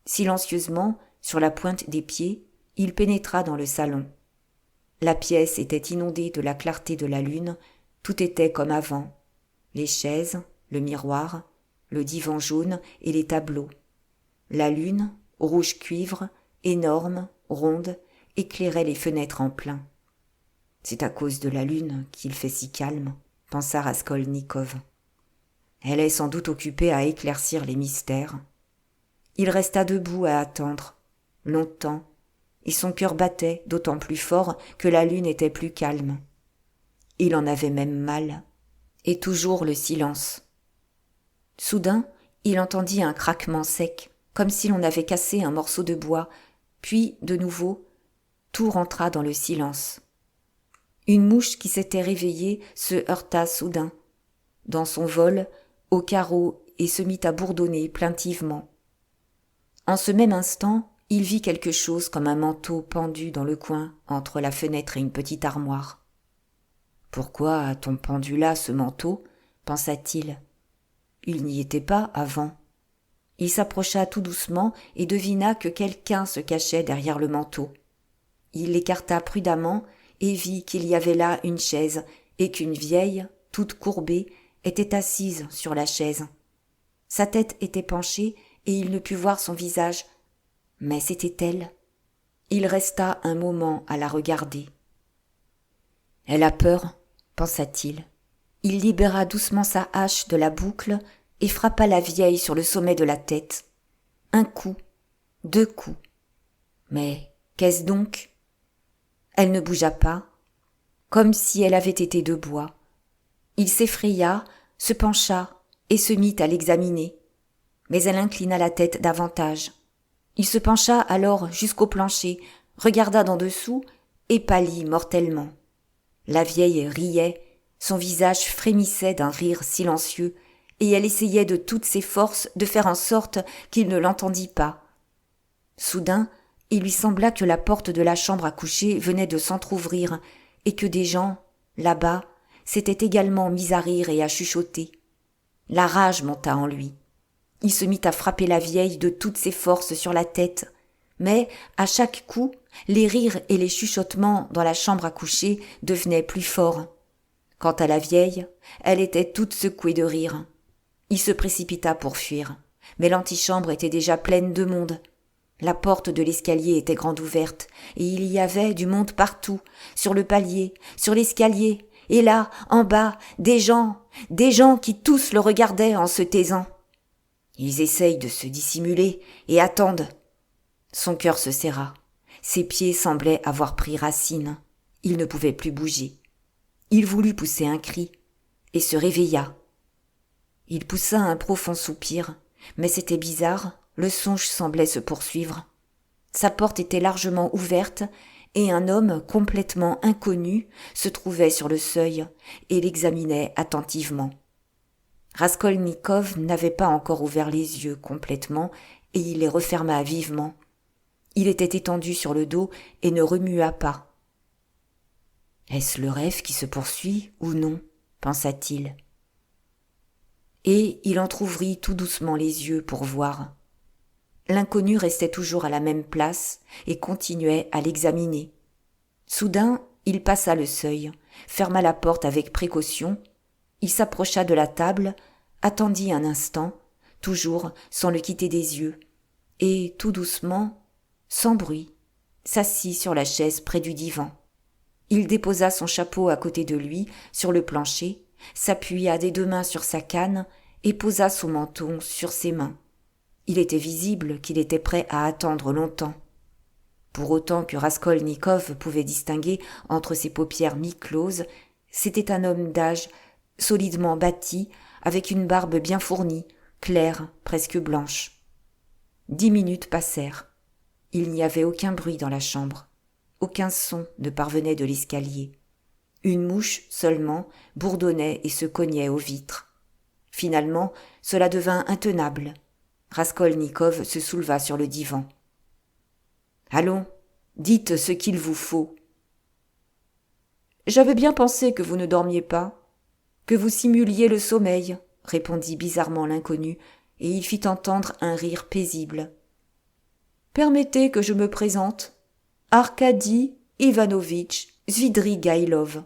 Silencieusement, sur la pointe des pieds, il pénétra dans le salon. La pièce était inondée de la clarté de la lune, tout était comme avant. Les chaises, le miroir, le divan jaune et les tableaux. La lune, rouge cuivre, énorme, ronde, éclairait les fenêtres en plein. C'est à cause de la lune qu'il fait si calme, pensa Raskolnikov. Elle est sans doute occupée à éclaircir les mystères. Il resta debout à attendre, longtemps, et son cœur battait d'autant plus fort que la lune était plus calme. Il en avait même mal, et toujours le silence. Soudain, il entendit un craquement sec, comme si l'on avait cassé un morceau de bois, puis, de nouveau, tout rentra dans le silence. Une mouche qui s'était réveillée se heurta soudain dans son vol au carreau et se mit à bourdonner plaintivement. En ce même instant, il vit quelque chose comme un manteau pendu dans le coin entre la fenêtre et une petite armoire. « Pourquoi a-t-on pendu là ce manteau ?» pensa-t-il. Il n'y était pas avant. Il s'approcha tout doucement et devina que quelqu'un se cachait derrière le manteau. Il l'écarta prudemment et vit qu'il y avait là une chaise et qu'une vieille, toute courbée, était assise sur la chaise. Sa tête était penchée et il ne put voir son visage. Mais c'était elle. Il resta un moment à la regarder. « Elle a peur », pensa-t-il. Il libéra doucement sa hache de la boucle et frappa la vieille sur le sommet de la tête. Un coup, 2 coups. Mais qu'est-ce donc ? Elle ne bougea pas, comme si elle avait été de bois. Il s'effraya, se pencha et se mit à l'examiner. Mais elle inclina la tête davantage. Il se pencha alors jusqu'au plancher, regarda d'en dessous et pâlit mortellement. La vieille riait, son visage frémissait d'un rire silencieux, et elle essayait de toutes ses forces de faire en sorte qu'il ne l'entendît pas. Soudain, il lui sembla que la porte de la chambre à coucher venait de s'entr'ouvrir, et que des gens, là-bas, s'étaient également mis à rire et à chuchoter. La rage monta en lui. Il se mit à frapper la vieille de toutes ses forces sur la tête, mais, à chaque coup, les rires et les chuchotements dans la chambre à coucher devenaient plus forts. Quant à la vieille, elle était toute secouée de rire. Il se précipita pour fuir, mais l'antichambre était déjà pleine de monde. La porte de l'escalier était grande ouverte, et il y avait du monde partout, sur le palier, sur l'escalier, et là, en bas, des gens qui tous le regardaient en se taisant. Ils essayent de se dissimuler et attendent. Son cœur se serra. Ses pieds semblaient avoir pris racine. Il ne pouvait plus bouger. Il voulut pousser un cri et se réveilla. Il poussa un profond soupir, mais c'était bizarre, le songe semblait se poursuivre. Sa porte était largement ouverte et un homme complètement inconnu se trouvait sur le seuil et l'examinait attentivement. Raskolnikov n'avait pas encore ouvert les yeux complètement et il les referma vivement. Il était étendu sur le dos et ne remua pas. « Est-ce le rêve qui se poursuit ou non ?» pensa-t-il. Et il entr'ouvrit tout doucement les yeux pour voir. L'inconnu restait toujours à la même place et continuait à l'examiner. Soudain, il passa le seuil, ferma la porte avec précaution. Il s'approcha de la table, attendit un instant, toujours sans le quitter des yeux, et tout doucement, sans bruit, s'assit sur la chaise près du divan. Il déposa son chapeau à côté de lui, sur le plancher, s'appuya des 2 mains sur sa canne et posa son menton sur ses mains. Il était visible qu'il était prêt à attendre longtemps. Pour autant que Raskolnikov pouvait distinguer entre ses paupières mi-closes, c'était un homme d'âge, solidement bâti, avec une barbe bien fournie, claire, presque blanche. 10 minutes passèrent. Il n'y avait aucun bruit dans la chambre. Aucun son ne parvenait de l'escalier. Une mouche seulement bourdonnait et se cognait aux vitres. Finalement, cela devint intenable. Raskolnikov se souleva sur le divan. « Allons, dites ce qu'il vous faut. »« J'avais bien pensé que vous ne dormiez pas, que vous simuliez le sommeil, » répondit bizarrement l'inconnu, et il fit entendre un rire paisible. « Permettez que je me présente. Arkady Ivanovitch Svidrigaïlov. »